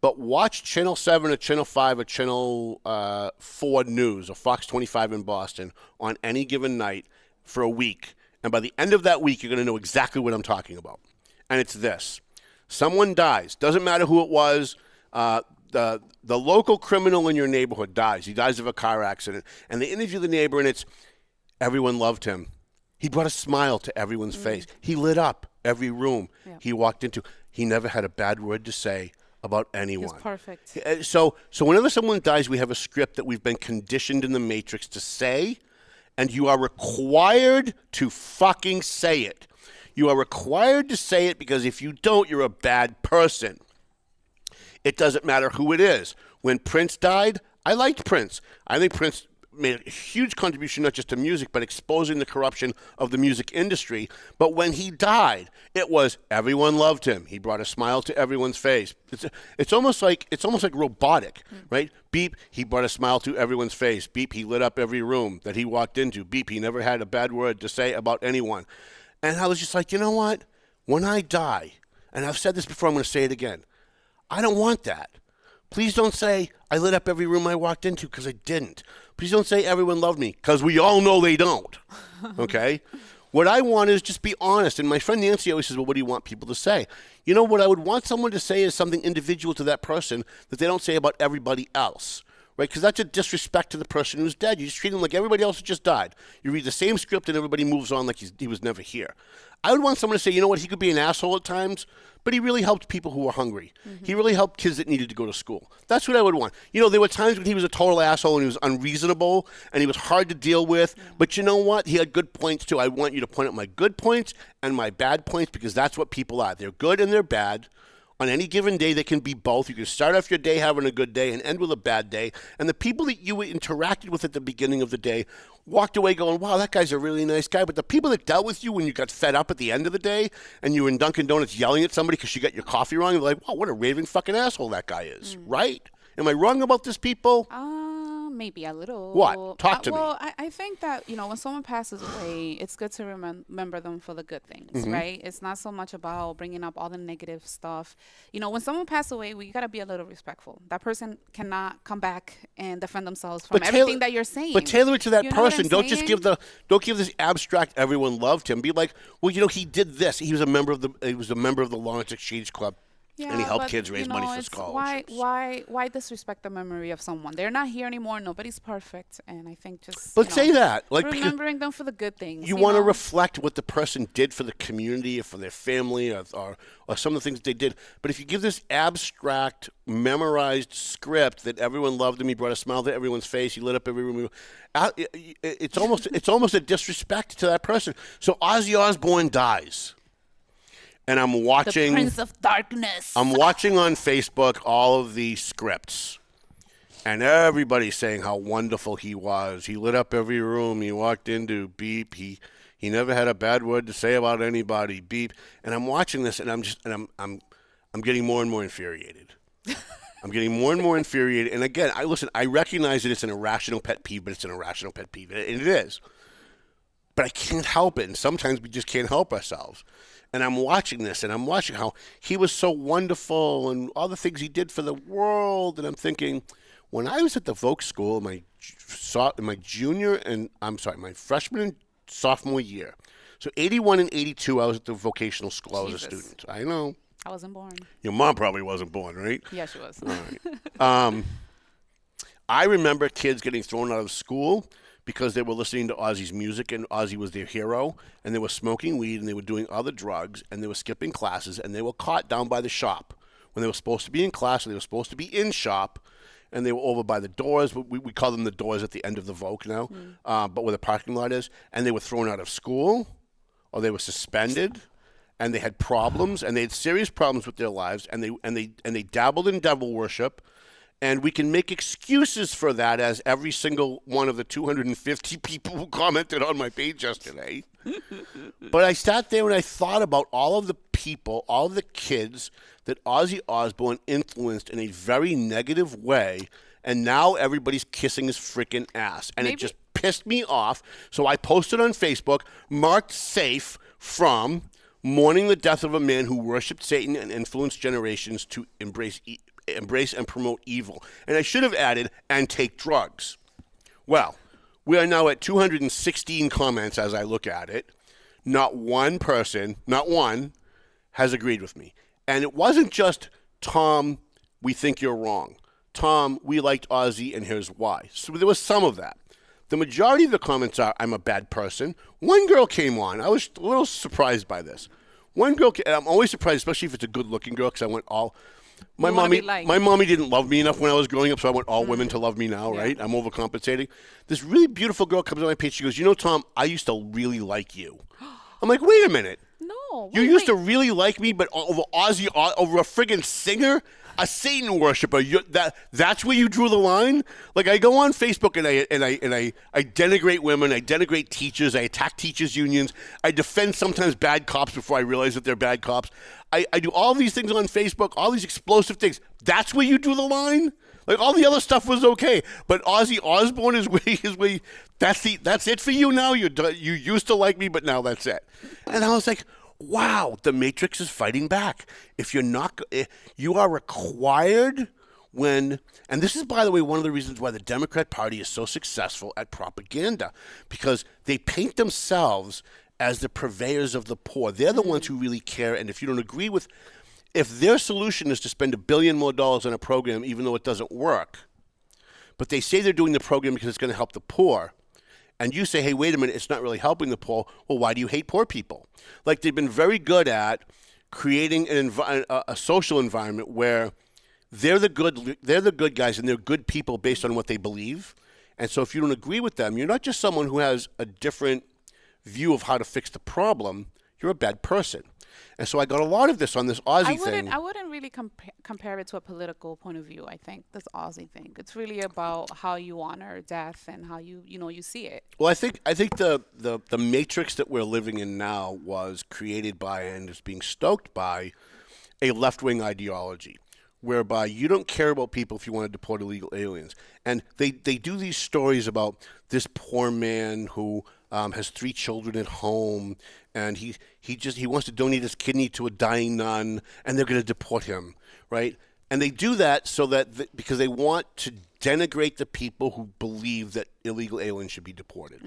but watch Channel 7 or Channel 5 or Channel 4 News or Fox 25 in Boston on any given night for a week. And by the end of that week, you're going to know exactly what I'm talking about. And it's this. Someone dies. Doesn't matter who it was. The local criminal in your neighborhood dies. He dies of a car accident. And they interview the neighbor, and it's, everyone loved him. He brought a smile to everyone's face. He lit up every room he walked into. He never had a bad word to say about anyone. He was perfect. So whenever someone dies, we have a script that we've been conditioned in the Matrix to say, and you are required to fucking say it. You are required to say it because if you don't, you're a bad person. It doesn't matter who it is. When Prince died, I liked Prince. I think Prince made a huge contribution not just to music, but exposing the corruption of the music industry. But when he died, it was everyone loved him. He brought a smile to everyone's face. It's almost like robotic, right? Beep, he brought a smile to everyone's face. Beep, he lit up every room that he walked into. Beep, he never had a bad word to say about anyone. And I was just like, you know what? When I die, and I've said this before, I'm going to say it again, I don't want that. Please don't say I lit up every room I walked into, because I didn't. Please don't say everyone loved me, because we all know they don't. Okay? What I want is just be honest. And my friend Nancy always says, well, what do you want people to say? You know, what I would want someone to say is something individual to that person that they don't say about everybody else. Right? Because that's a disrespect to the person who's dead. You just treat him like everybody else who just died. You read the same script and everybody moves on like he was never here. I would want someone to say, you know what, he could be an asshole at times, but he really helped people who were hungry. He really helped kids that needed to go to school. That's what I would want. You know, there were times when he was a total asshole and he was unreasonable and he was hard to deal with. Yeah. But you know what? He had good points too. I want you to point out my good points and my bad points, because that's what people are. They're good and they're bad. On any given day, they can be both. You can start off your day having a good day and end with a bad day. And the people that you interacted with at the beginning of the day walked away going, wow, that guy's a really nice guy. But the people that dealt with you when you got fed up at the end of the day and you were in Dunkin' Donuts yelling at somebody because you got your coffee wrong, you're like, wow, what a raving fucking asshole that guy is, right? Am I wrong about this, people? Maybe a little. What? Talk to me. Well, I think that, you know, when someone passes away, it's good to remember them for the good things, right? It's not so much about bringing up all the negative stuff. You know, when someone passes away, we got to be a little respectful. That person cannot come back and defend themselves from everything that you're saying. But tailor it to that person. Don't just give this abstract everyone loved him. Be like, well, you know, he did this. He was a member of the Lawrence Exchange Club. Yeah, and he helped kids raise money for scholarships. Why disrespect the memory of someone? They're not here anymore. Nobody's perfect, and I think just say that, like, remembering them for the good things. You want to reflect what the person did for the community or for their family or some of the things that they did. But if you give this abstract, memorized script that everyone loved him, he brought a smile to everyone's face, he lit up every room, it's almost a disrespect to that person. So Ozzy Osbourne dies. And I'm watching the Prince of Darkness. I'm watching on Facebook all of the scripts. And everybody's saying how wonderful he was. He lit up every room he walked into. Beep. He never had a bad word to say about anybody. Beep. And I'm watching this and I'm getting more and more infuriated. I'm getting more and more infuriated. And again, I recognize that it's an irrational pet peeve, but it's an irrational pet peeve. And it is. But I can't help it. And sometimes we just can't help ourselves. And I'm watching this, and I'm watching how he was so wonderful and all the things he did for the world. And I'm thinking, when I was at the Voc School, my freshman and sophomore year, so 81 and 82, I was at the vocational school. I was a student. I know. I wasn't born. Your mom probably wasn't born, right? Yeah, she was. All right. I remember kids getting thrown out of school because they were listening to Ozzy's music, and Ozzy was their hero, and they were smoking weed, and they were doing other drugs, and they were skipping classes, and they were caught down by the shop when they were supposed to be in class, or they were supposed to be in shop, and they were over by the doors. We call them the doors at the end of the Vogue now, but where the parking lot is. And they were thrown out of school, or they were suspended, and they had problems, and they had serious problems with their lives, and they dabbled in devil worship. And we can make excuses for that, as every single one of the 250 people who commented on my page yesterday. But I sat there and I thought about all of the people, all of the kids that Ozzy Osbourne influenced in a very negative way, and now everybody's kissing his freaking ass. And it just pissed me off. So I posted on Facebook, marked safe from mourning the death of a man who worshipped Satan and influenced generations to embrace and promote evil. And I should have added, and take drugs. Well, we are now at 216 comments as I look at it. Not one person, not one, has agreed with me. And it wasn't just, Tom, we think you're wrong. Tom, we liked Ozzy, and here's why. So there was some of that. The majority of the comments are, I'm a bad person. One girl came on. I was a little surprised by this. One girl, and I'm always surprised, especially if it's a good-looking girl, because I went all... My mommy didn't love me enough when I was growing up, so I want all women to love me now, right? I'm overcompensating. This really beautiful girl comes on my page. She goes, Tom, I used to really like you. I'm like, wait a minute. No. You used to really like me, but over Ozzy, over a friggin' singer? A Satan worshiper? That's where you drew the line? Like, I go on Facebook and I denigrate women, I denigrate teachers, I attack teachers' unions, I defend sometimes bad cops before I realize that they're bad cops. I do all these things on Facebook, all these explosive things. That's where you drew the line? Like, all the other stuff was okay, but Ozzy Osbourne is where that's it for you now? You used to like me, but now that's it. And I was like, wow, the Matrix is fighting back. If you're not, you are required and this is, by the way, one of the reasons why the Democrat Party is so successful at propaganda, because they paint themselves as the purveyors of the poor. They're the ones who really care, and if you don't agree with, if their solution is to spend $1 billion more on a program, even though it doesn't work, but they say they're doing the program because it's going to help the poor, and you say, hey, wait a minute, it's not really helping the poor. Well, why do you hate poor people? Like, they've been very good at creating a social environment where they're the good guys and they're good people based on what they believe. And so if you don't agree with them, you're not just someone who has a different view of how to fix the problem. You're a bad person. And so I got a lot of this on this Ozzy thing. I wouldn't really compare it to a political point of view. I think this Ozzy thing. It's really about how you honor death and how you see it. Well, I think the matrix that we're living in now was created by and is being stoked by a left-wing ideology, whereby you don't care about people if you want to deport illegal aliens. And they do these stories about this poor man who has 3 children at home, and he wants to donate his kidney to a dying nun, and they're going to deport him, right? And they do that so that because they want to denigrate the people who believe that illegal aliens should be deported.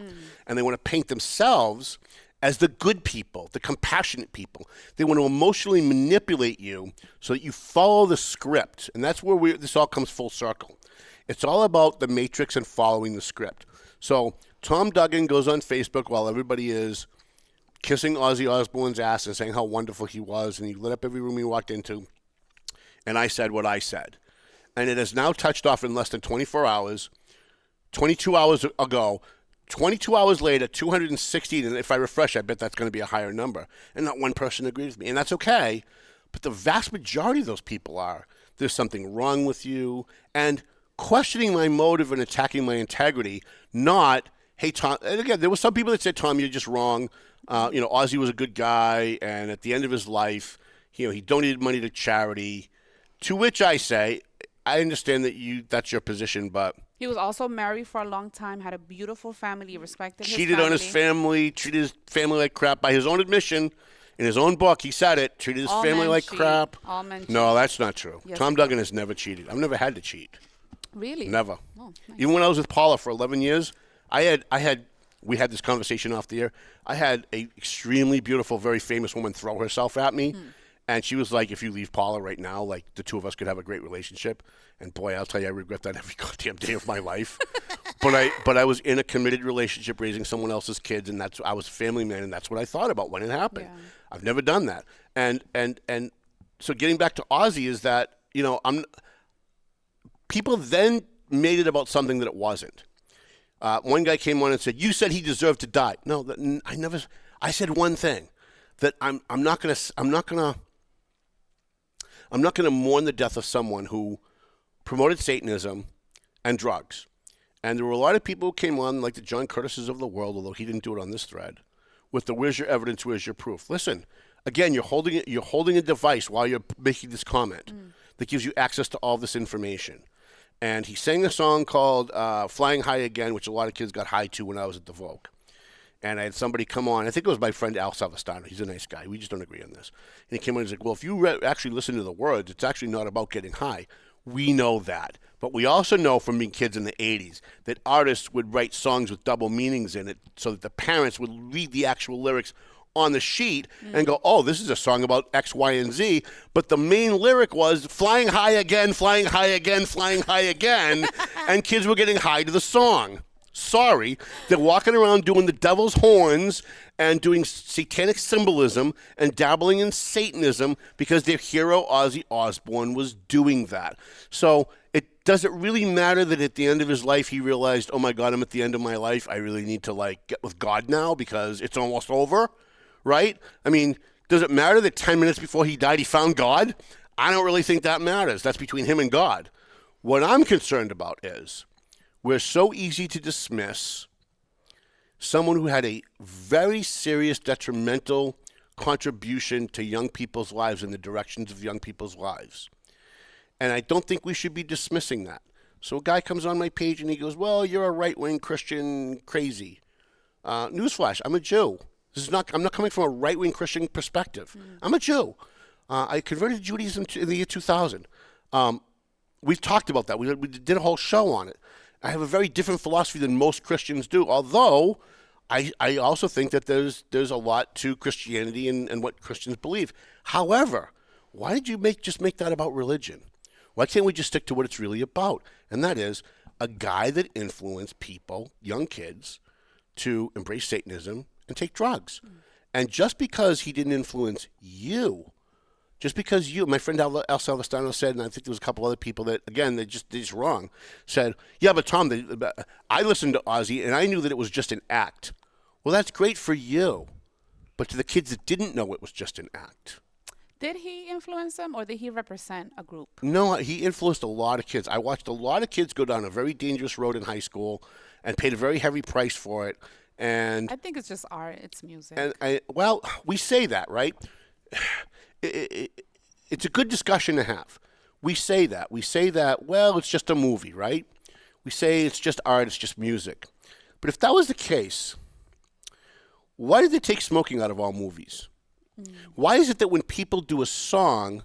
And they want to paint themselves as the good people, the compassionate people. They want to emotionally manipulate you so that you follow the script. And that's where this all comes full circle. It's all about the matrix and following the script. So Tom Duggan goes on Facebook while everybody is kissing Ozzy Osbourne's ass and saying how wonderful he was, and he lit up every room he walked into. And I said what I said. And it has now touched off in less than 24 hours. 22 hours ago, 22 hours later, 216, and if I refresh, I bet that's going to be a higher number. And not one person agrees with me. And that's okay, but the vast majority of those people are, there's something wrong with you, and questioning my motive and attacking my integrity, not, hey, Tom, and again, there were some people that said, Tom, you're just wrong. Ozzy was a good guy, and at the end of his life, he donated money to charity, to which I say, I understand that that's your position, but he was also married for a long time, had a beautiful family, respected his cheated on his family, treated his family like crap. By his own admission, in his own book, he said it, treated his family like crap. All men cheat. No, that's not true. Yes, Tom Duggan has never cheated. I've never had to cheat. Really? Never. Oh, nice. Even when I was with Paula for 11 years, we had this conversation off the air. I had a extremely beautiful, very famous woman throw herself at me. And she was like, if you leave Paula right now, like, the two of us could have a great relationship. And boy, I'll tell you, I regret that every goddamn day of my life. But I was in a committed relationship raising someone else's kids, and I was a family man, and that's what I thought about when it happened. Yeah. I've never done that. And so getting back to Ozzy is that, people then made it about something that it wasn't. One guy came on and said, "You said he deserved to die." No, I never. I said one thing, that I'm not gonna mourn the death of someone who promoted Satanism and drugs. And there were a lot of people who came on, like the John Curtises of the world, although he didn't do it on this thread, with the "Where's your evidence? Where's your proof?" Listen, again, you're holding a device while you're making this comment that gives you access to all this information. And he sang a song called "Flying High Again," which a lot of kids got high to when I was at the Vogue. And I had somebody come on. I think it was my friend Al Salvestano. He's a nice guy. We just don't agree on this. And he came on and he's like, "Well, if you actually listen to the words, it's actually not about getting high." We know that. But we also know from being kids in the 80s that artists would write songs with double meanings in it so that the parents would read the actual lyrics on the sheet and go, "Oh, this is a song about X, Y, and Z." But the main lyric was "flying high again, flying high again, flying high again." And kids were getting high to the song. Sorry, they're walking around doing the devil's horns and doing satanic symbolism and dabbling in Satanism because their hero Ozzy Osbourne was doing that. So does it really matter that at the end of his life he realized, "Oh my God, I'm at the end of my life. I really need to get with God now because it's almost over," right? I mean, does it matter that 10 minutes before he died he found God? I don't really think that matters. That's between him and God. What I'm concerned about is we're so easy to dismiss someone who had a very serious detrimental contribution to young people's lives and the directions of young people's lives. And I don't think we should be dismissing that. So a guy comes on my page and he goes, "Well, you're a right-wing Christian crazy." Newsflash, I'm a Jew. I'm not coming from a right-wing Christian perspective. I'm a Jew. I converted to Judaism in the year 2000. We've talked about that. We did a whole show on it. I have a very different philosophy than most Christians do, although I also think that there's a lot to Christianity and what Christians believe. However, why did you just make that about religion? Why can't we just stick to what it's really about? And that is a guy that influenced people, young kids, to embrace Satanism and take drugs. And just because he didn't influence you, just because my friend Al Salvestano said, and I think there was a couple other people that, again, they're just wrong, said, "Yeah, but Tom, I listened to Ozzy, and I knew that it was just an act." Well, that's great for you. But to the kids that didn't know it was just an act. Did he influence them, or did he represent a group? No, he influenced a lot of kids. I watched a lot of kids go down a very dangerous road in high school and paid a very heavy price for it. And I think it's just art. It's music. And well, we say that, right? It's a good discussion to have. We say that. We say that, well, it's just a movie, right? We say it's just art, it's just music. But if that was the case, why did they take smoking out of all movies? Why is it that when people do a song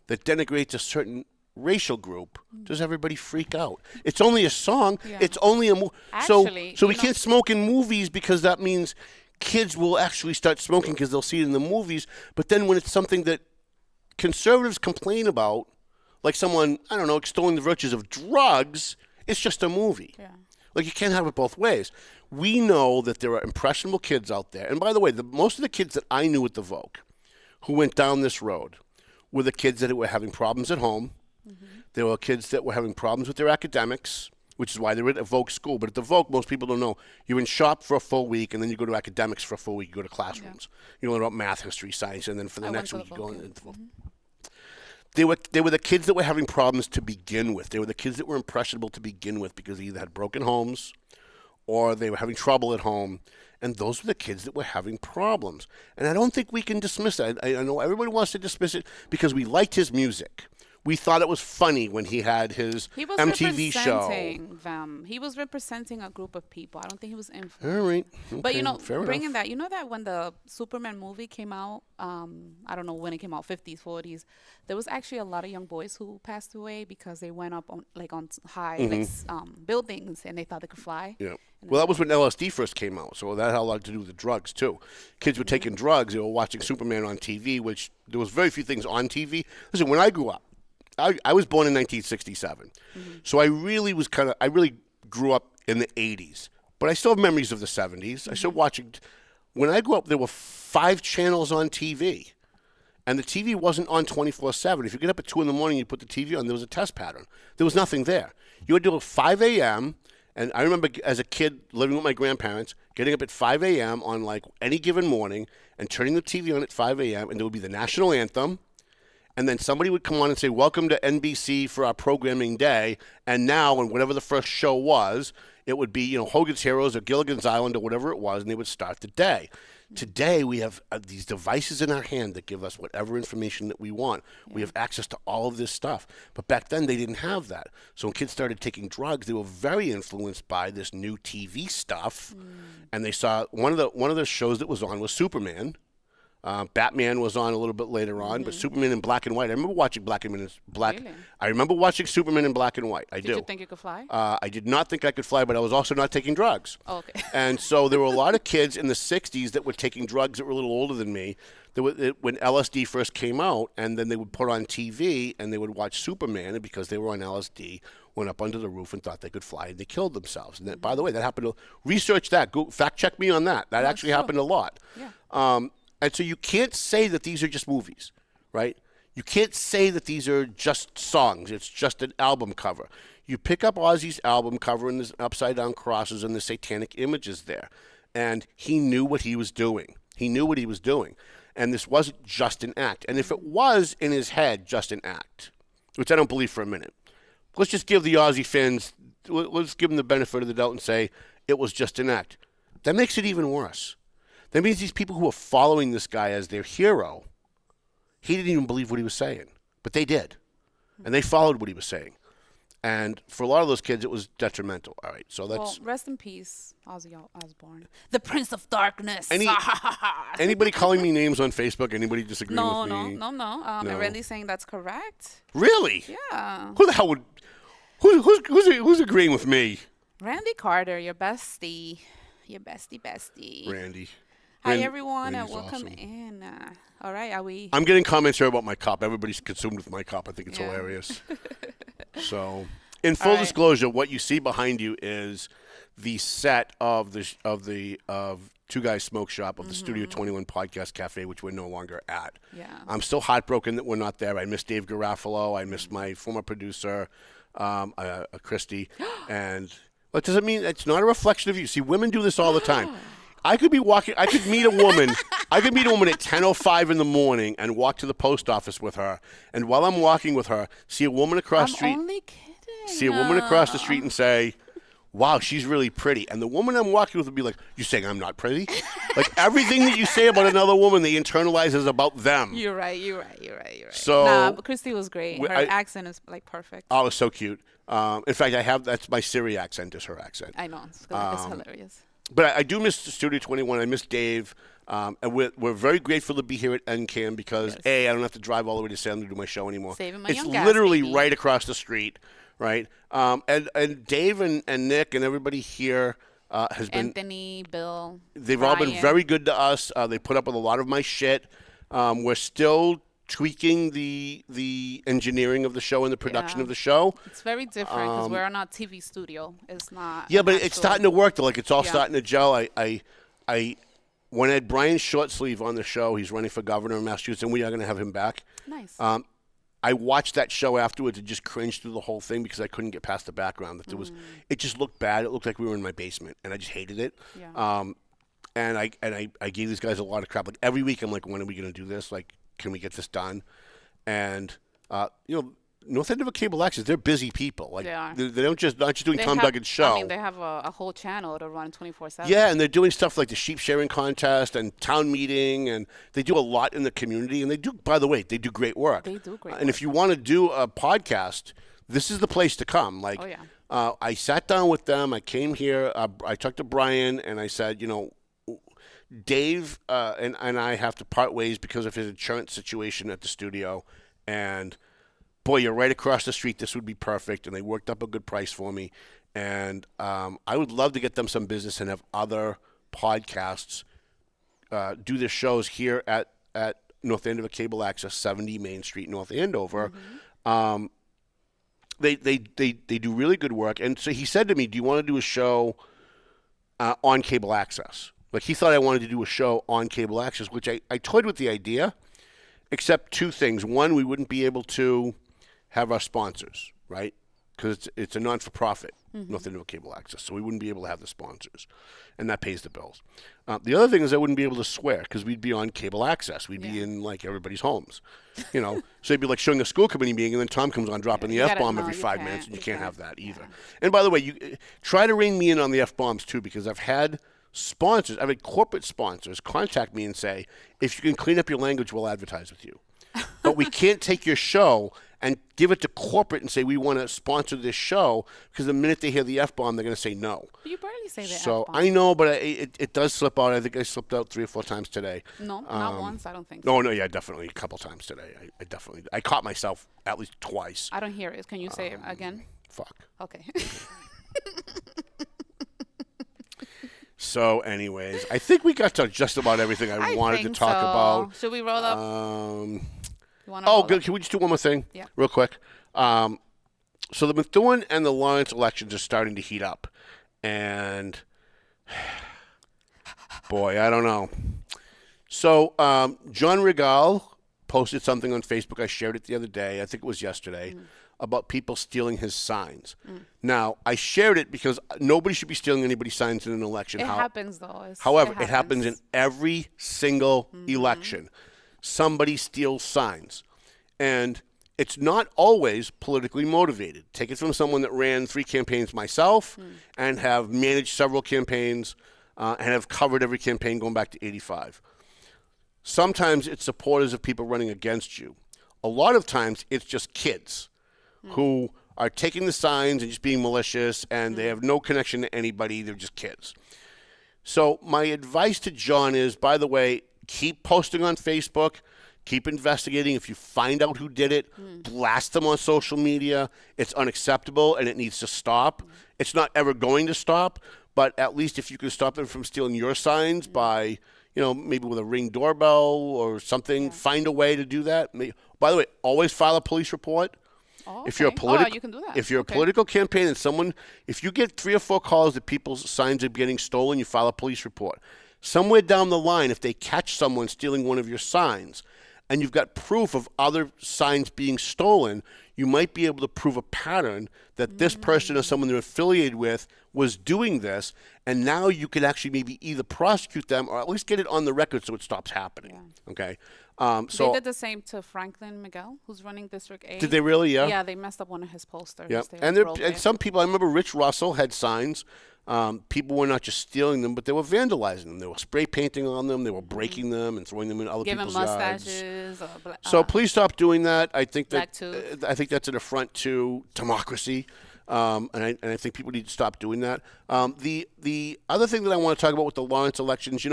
that denigrates a certain racial group, does everybody freak out? It's only a song. Yeah. It's only a movie. So we can't smoke in movies because that means kids will actually start smoking because they'll see it in the movies. But then when it's something that conservatives complain about, like someone, I don't know, extolling the virtues of drugs, it's just a movie. Yeah. Like, you can't have it both ways. We know that there are impressionable kids out there. And by the way, most of the kids that I knew at the Vogue who went down this road were the kids that were having problems at home. There were kids that were having problems with their academics, which is why they were at a Vogue school. But at the Vogue, most people don't know. You're in shop for a full week, and then you go to academics for a full week. You go to classrooms. Yeah. You learn about math, history, science, and then for the next week you go into the Vogue. They were the kids that were having problems to begin with. They were the kids that were impressionable to begin with because they either had broken homes or they were having trouble at home. And those were the kids that were having problems. And I don't think we can dismiss that. I know everybody wants to dismiss it because we liked his music. We thought it was funny when he had his MTV show. Them. He was representing a group of people. I don't think he was influenced. All right. Okay. But, bringing that, that when the Superman movie came out, I don't know when it came out, 50s, 40s, there was actually a lot of young boys who passed away because they went up on high buildings and they thought they could fly. Yeah. Well, that was when LSD first came out, so that had a lot to do with the drugs, too. Kids were taking drugs. They were watching Superman on TV, which there was very few things on TV. Listen, when I grew up, I was born in 1967, so I really grew up in the 80s. But I still have memories of the 70s. I still watching. When I grew up, there were 5 channels on TV, And the TV wasn't on 24/7. If you get up at 2 in the morning, you put the TV on, there was a test pattern. There was nothing there. You had to do it 5 a.m., and I remember as a kid living with my grandparents, getting up at 5 a.m. on like any given morning and turning the TV on at 5 a.m., and there would be the national anthem, and then somebody would come on and say, welcome to NBC for our programming day, and now, and whatever the first show was, it would be, Hogan's Heroes or Gilligan's Island or whatever it was, and they would start the day. Today, we have these devices in our hand that give us whatever information that we want. Yeah. We have access to all of this stuff. But back then, they didn't have that. So when kids started taking drugs, they were very influenced by this new TV stuff. And they saw one of the shows that was on was Superman. Batman was on a little bit later on, but Superman in black and white. I remember watching Really? I remember watching Superman in black and white. Did you think you could fly? I did not think I could fly, but I was also not taking drugs. Oh, okay. And so there were a lot of kids in the 60s that were taking drugs that were a little older than me. When LSD first came out, and then they would put on TV and they would watch Superman, and because they were on LSD, went up under the roof and thought they could fly, and they killed themselves. And by the way, that happened. Research that. Go fact check me on that. That actually happened a lot. Yeah. And so you can't say that these are just movies, right? You can't say that these are just songs. It's just an album cover. You pick up Ozzy's album cover, and there's upside-down crosses and the satanic images there. And he knew what he was doing. And this wasn't just an act. And if it was in his head just an act, which I don't believe for a minute, let's just give the Ozzy fans, let's give them the benefit of the doubt and say it was just an act. That makes it even worse. That means these people who are following this guy as their hero, he didn't even believe what he was saying. But they did. And they followed what he was saying. And for a lot of those kids, it was detrimental. All right, so that's... Well, rest in peace, Ozzy Osbourne. The Prince of Darkness. Anybody calling me names on Facebook? Anybody disagreeing with me? No. And Randy's saying that's correct. Really? Yeah. Who the hell would... Who's agreeing with me? Randy Carter, your bestie. Your bestie. Randy. Hi, everyone, and Randy's welcome awesome. in. All right, are we... I'm getting comments here about my cup. Everybody's consumed with my cup. I think it's hilarious. So, in full disclosure, what you see behind you is the set of Two Guys Smoke Shop of the Studio 21 Podcast Cafe, which we're no longer at. Yeah. I'm still heartbroken that we're not there. I miss Dave Garofalo. I miss my former producer, Christy, and... But does it mean it's not a reflection of you? See, women do this all the time. I could be walking. I could meet a woman. I could meet a woman at 10:05 in the morning and walk to the post office with her. And while I'm walking with her, see a woman across the street. I'm only kidding. See a woman across the street and say, "Wow, she's really pretty." And the woman I'm walking with would be like, "You saying I'm not pretty?" Like everything that you say about another woman, they internalize as about them. You're right. So but Christy was great. Her accent is like perfect. Oh, it's so cute. In fact, that's my Siri accent is her accent. I know. It's hilarious. But I do miss Studio 21. I miss Dave. And we're very grateful to be here at NCAM because, A, I don't have to drive all the way to Salem to do my show anymore. Saving my it's young gas, literally baby. right across the street, right? And Dave and Nick and everybody here has been... Anthony, Bill, They've Brian. all been very good to us. They put up with a lot of my shit. We're still tweaking the engineering of the show and the production of the show. It's very different because we're not TV studio. It's not. Yeah, but it's starting to work though. Like it's all starting to gel. When I had Brian Shortsleeve on the show, he's running for governor of Massachusetts, and we are going to have him back. Nice. I watched that show afterwards and just cringed through the whole thing because I couldn't get past the background. That it just looked bad. It looked like we were in my basement, and I just hated it. Yeah. And I gave these guys a lot of crap. Like every week, I'm like, when are we going to do this? Like, can we get this done? And North End of a Cable Access, they're busy people. Like they are. They don't not just doing Tom Duggan's show. I mean, they have a whole channel to run 24/7. Yeah, and they're doing stuff like the sheep sharing contest and town meeting, and they do a lot in the community. And they do, by the way, they do great work. They do great work. And if you want to do a podcast, this is the place to come. Like, I sat down with them. I came here. I talked to Brian, and I said, Dave and I have to part ways because of his insurance situation at the studio. And, boy, you're right across the street. This would be perfect. And they worked up a good price for me. And I would love to get them some business and have other podcasts do their shows here at North Andover Cable Access, 70 Main Street, North Andover. They do really good work. And so he said to me, do you want to do a show on cable access? Like he thought I wanted to do a show on cable access, which I toyed with the idea. except two things. One, we wouldn't be able to have our sponsors, right? Because it's a non-for-profit, nothing to do with cable access, so we wouldn't be able to have the sponsors, and that pays the bills. The other thing is I wouldn't be able to swear because we'd be on cable access. We'd be in like everybody's homes, So it'd be like showing a school committee meeting, and then Tom comes on dropping the F-bomb every 5 minutes, and you can't have that either. And by the way, you try to rein me in on the F-bombs too, because I've had corporate sponsors contact me and say, if you can clean up your language, we'll advertise with you. But we can't take your show and give it to corporate and say we want to sponsor this show, because the minute they hear the F-bomb, they're going to say no. You barely say the So F-bomb. I know, but it does slip out. I think I slipped out 3 or 4 times today. No, not once. I don't think so. No, yeah, definitely a couple times today. I caught myself at least twice. I don't hear it. Can you say it again? Fuck. Okay. So, anyways, I think we got to just about everything I wanted to talk about. Should we roll up? Good. Can we just do one more thing? Yeah. Real quick. So the Methuen and the Lawrence elections are starting to heat up. And, boy, I don't know. So John Regal posted something on Facebook. I shared it the other day. I think it was yesterday. About people stealing his signs. Now, I shared it because nobody should be stealing anybody's signs in an election. It happens, though. However, it happens in every single election. Somebody steals signs. And it's not always politically motivated. Take it from someone that ran 3 campaigns myself and have managed several campaigns and have covered every campaign going back to 85. Sometimes it's supporters of people running against you. A lot of times it's just kids who are taking the signs and just being malicious, and they have no connection to anybody. They're just kids. So my advice to John is, by the way, keep posting on Facebook, keep investigating. If you find out who did it, blast them on social media. It's unacceptable, and it needs to stop. It's not ever going to stop, but at least if you can stop them from stealing your signs by, maybe with a Ring doorbell or something, find a way to do that. By the way, always file a police report. Oh, If you're a you can do that. If you're a political campaign and if you get 3 or 4 calls that people's signs are getting stolen, you file a police report. Somewhere down the line, if they catch someone stealing one of your signs, and you've got proof of other signs being stolen, you might be able to prove a pattern that this person or someone they're affiliated with was doing this, and now you could actually maybe either prosecute them or at least get it on the record so it stops happening. Yeah. Okay. So they did the same to Franklin Miguel, who's running District 8. Did they really? Yeah. Yeah, they messed up one of his posters. Yeah, They and some people. I remember Rich Russell had signs. People were not just stealing them, but they were vandalizing them. They were spray painting on them. They were breaking them and throwing them in other people's yards. Mustaches. So please stop doing that. I think Black that I think that's an affront to democracy, and I think people need to stop doing that. The other thing that I want to talk about with the Lawrence elections,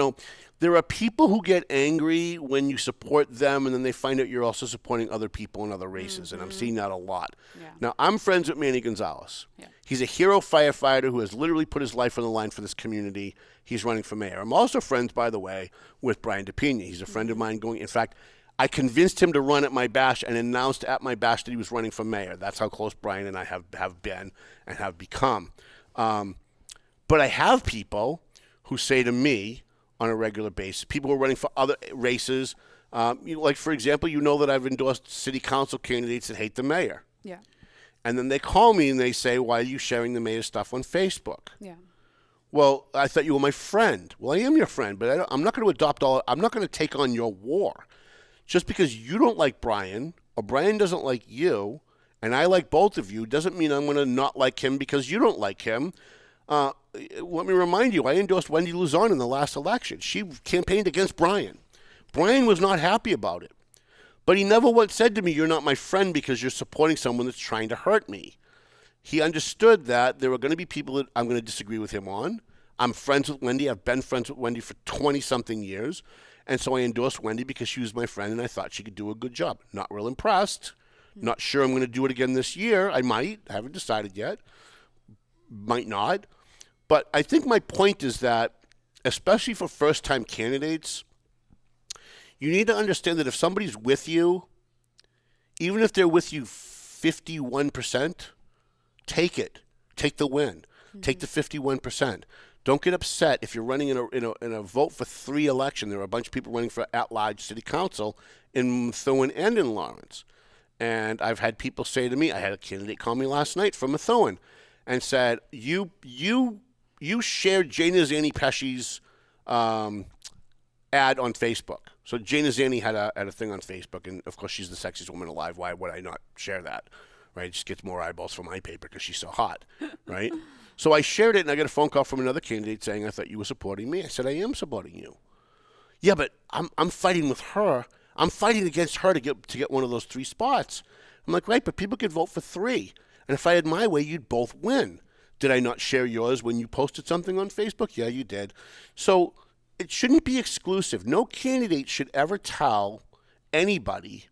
there are people who get angry when you support them, and then they find out you're also supporting other people in other races, and I'm seeing that a lot. Yeah. Now, I'm friends with Manny Gonzalez. Yeah. He's a hero firefighter who has literally put his life on the line for this community. He's running for mayor. I'm also friends, by the way, with Brian DePina. He's a friend of mine in fact, I convinced him to run at my bash and announced at my bash that he was running for mayor. That's how close Brian and I have been and have become. But I have people who say to me on a regular basis, people who are running for other races, like, for example, that I've endorsed city council candidates that hate the mayor. Yeah. And then they call me and they say, why are you sharing the mayor's stuff on Facebook? Yeah. Well, I thought you were my friend. Well, I am your friend, but I'm not going to I'm not going to take on your war. Just because you don't like Brian or Brian doesn't like you and I like both of you doesn't mean I'm going to not like him because you don't like him. Let me remind you, I endorsed Wendy Luzon in the last election. She campaigned against Brian. Brian was not happy about it. But he never once said to me, you're not my friend because you're supporting someone that's trying to hurt me. He understood that there were going to be people that I'm going to disagree with him on. I'm friends with Wendy. I've been friends with Wendy for 20-something years. And so I endorsed Wendy because she was my friend and I thought she could do a good job. Not real impressed. Not sure I'm going to do it again this year. I might. I haven't decided yet. Might not. But I think my point is that, especially for first-time candidates, you need to understand that if somebody's with you, even if they're with you 51%, take it. Take the win. Take the 51%. Don't get upset if you're running in a vote for 3 election. There are a bunch of people running for at-large city council in Methuen and in Lawrence. And I've had people say to me, I had a candidate call me last night from Methuen and said, you shared Jana Zani Pesci's ad on Facebook. So Jana Zani had a thing on Facebook, and of course she's the sexiest woman alive. Why would I not share that? Right? It just gets more eyeballs for my paper because she's so hot, right? So I shared it, and I got a phone call from another candidate saying, I thought you were supporting me. I said, I am supporting you. Yeah, but I'm fighting with her. I'm fighting against her to get one of those 3 spots. I'm like, right, but people could vote for 3. And if I had my way, you'd both win. Did I not share yours when you posted something on Facebook? Yeah, you did. So it shouldn't be exclusive. No candidate should ever tell anybody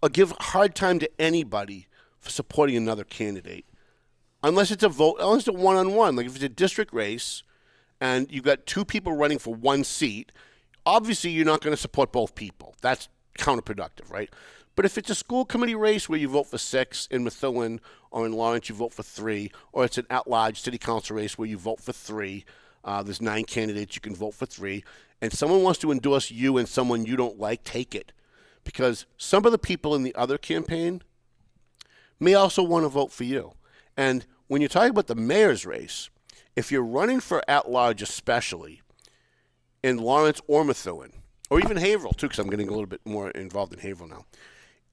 or give a hard time to anybody for supporting another candidate. Unless it's a vote, unless it's a one-on-one. Like if it's a district race and you've got 2 people running for 1 seat, obviously you're not going to support both people. That's counterproductive, right? But if it's a school committee race where you vote for 6 in Methuen or in Lawrence you vote for 3, or it's an at-large city council race where you vote for 3, there's 9 candidates, you can vote for 3, and someone wants to endorse you and someone you don't like, take it. Because some of the people in the other campaign may also want to vote for you. And when you're talking about the mayor's race, if you're running for at-large especially, in Lawrence or Methuen, or even Haverhill too, because I'm getting a little bit more involved in Haverhill now.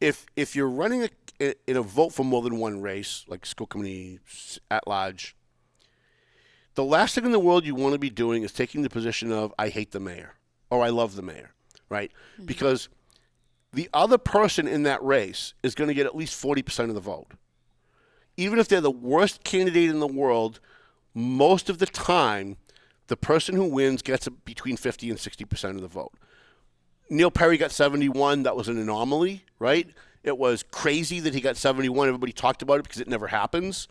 If you're running in a vote for more than 1 race, like school committee at-large, the last thing in the world you want to be doing is taking the position of, I hate the mayor, or I love the mayor, right? Mm-hmm. Because the other person in that race is going to get at least 40% of the vote. Even if they're the worst candidate in the world, most of the time, the person who wins gets between 50 and 60% of the vote. Neil Perry got 71. That was an anomaly, right? It was crazy that he got 71. Everybody talked about it because it never happens.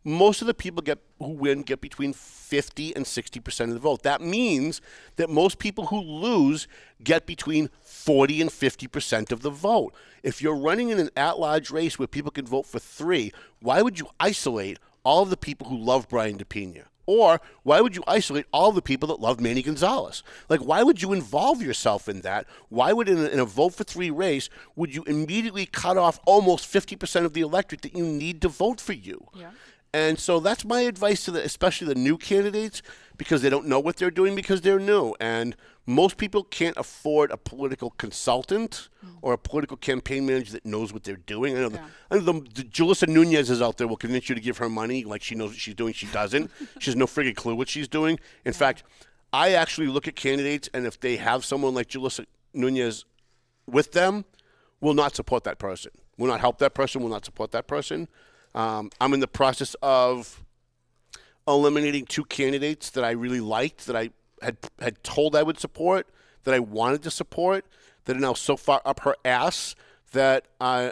Most of the people who win get between 50 and 60% of the vote. That means that most people who lose get between 40 and 50% of the vote. If you're running in an at-large race where people can vote for 3, why would you isolate all of the people who love Brian DePina? Or why would you isolate all the people that love Manny Gonzalez? Like, why would you involve yourself in that? Why would, in a vote for 3 race, would you immediately cut off almost 50% of the electorate that you need to vote for you? Yeah. And so that's my advice to especially the new candidates, because they don't know what they're doing because they're new. And most people can't afford a political consultant or a political campaign manager that knows what they're doing. I know the Julissa Nunez is out there will convince you to give her money like she knows what she's doing. She doesn't. She has no friggin' clue what she's doing. In fact, I actually look at candidates, and if they have someone like Julissa Nunez with them, will not support that person. Will not help that person. Will not support that person. I'm in the process of eliminating 2 candidates that I really liked, that I had told I would support, that I wanted to support, that are now so far up her ass that I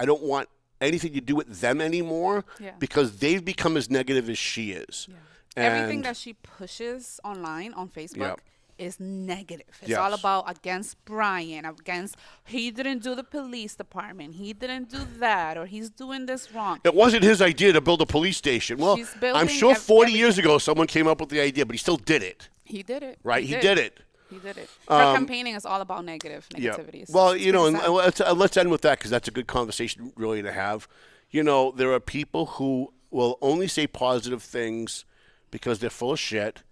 don't want anything to do with them anymore because they've become as negative as she is. Yeah. Everything that she pushes online on Facebook is negative. It's all about against Brian, against he didn't do the police department, he didn't do that, or he's doing this wrong. It wasn't his idea to build a police station. Well, I'm sure 40 years ago someone came up with the idea, but he still did it. He did it. Right? He did it. He did it. Her campaigning is all about negativity. Well, and let's end with that because that's a good conversation really to have. There are people who will only say positive things because they're full of shit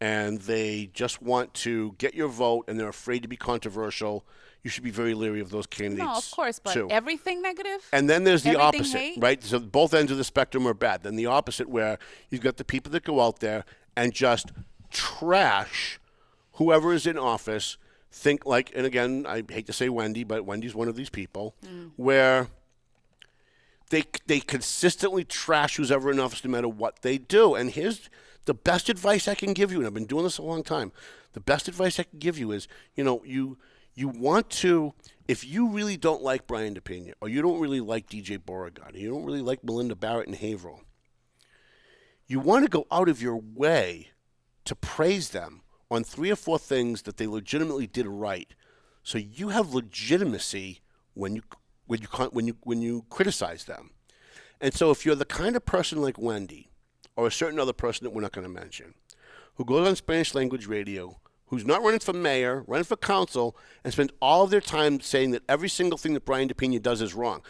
and they just want to get your vote and they're afraid to be controversial. You should be very leery of those candidates. No, of course, but too. Everything negative? And then there's the opposite, hate? right? So both ends of the spectrum are bad. Then the opposite where you've got the people that go out there and just trash whoever is in office, think like, and again, I hate to say Wendy, but Wendy's one of these people, where they consistently trash who's ever in office no matter what they do. And here's the best advice I can give you, and I've been doing this a long time. The best advice I can give you is, you want to, if you really don't like Brian DePina, or you don't really like DJ Beauregard, or you don't really like Melinda Barrett and Haverhill, you want to go out of your way to praise them on 3 or 4 things that they legitimately did right. So you have legitimacy when you criticize them. And so if you're the kind of person like Wendy, or a certain other person that we're not going to mention, who goes on Spanish language radio, who's not running for mayor, running for council, and spends all of their time saying that every single thing that Brian DePina does is wrong.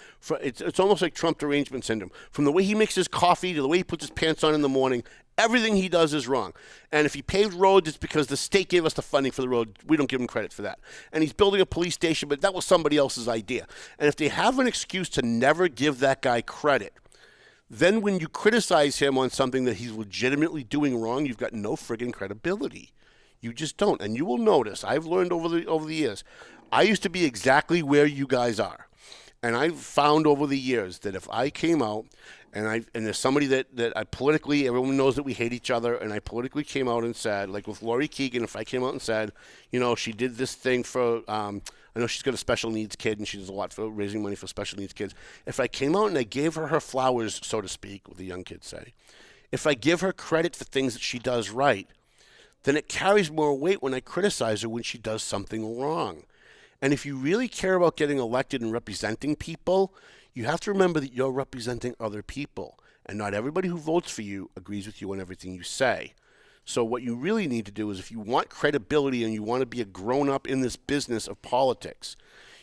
It's almost like Trump derangement syndrome. From the way he makes his coffee to the way he puts his pants on in the morning, everything he does is wrong. And if he paved roads, it's because the state gave us the funding for the road. We don't give him credit for that. And he's building a police station, but that was somebody else's idea. And if they have an excuse to never give that guy credit, then when you criticize him on something that he's legitimately doing wrong, you've got no friggin' credibility. You just don't. And you will notice, I've learned over the years, I used to be exactly where you guys are. And I've found over the years that if I came out and there's somebody that I politically, everyone knows that we hate each other, and I politically came out and said, like with Laurie Keagan, if I came out and said, she did this thing for, I know she's got a special needs kid and she does a lot for raising money for special needs kids. If I came out and I gave her flowers, so to speak, what the young kids say, if I give her credit for things that she does right, then it carries more weight when I criticize her when she does something wrong. And if you really care about getting elected and representing people, you have to remember that you're representing other people. And not everybody who votes for you agrees with you on everything you say. So what you really need to do is, if you want credibility and you want to be a grown-up in this business of politics,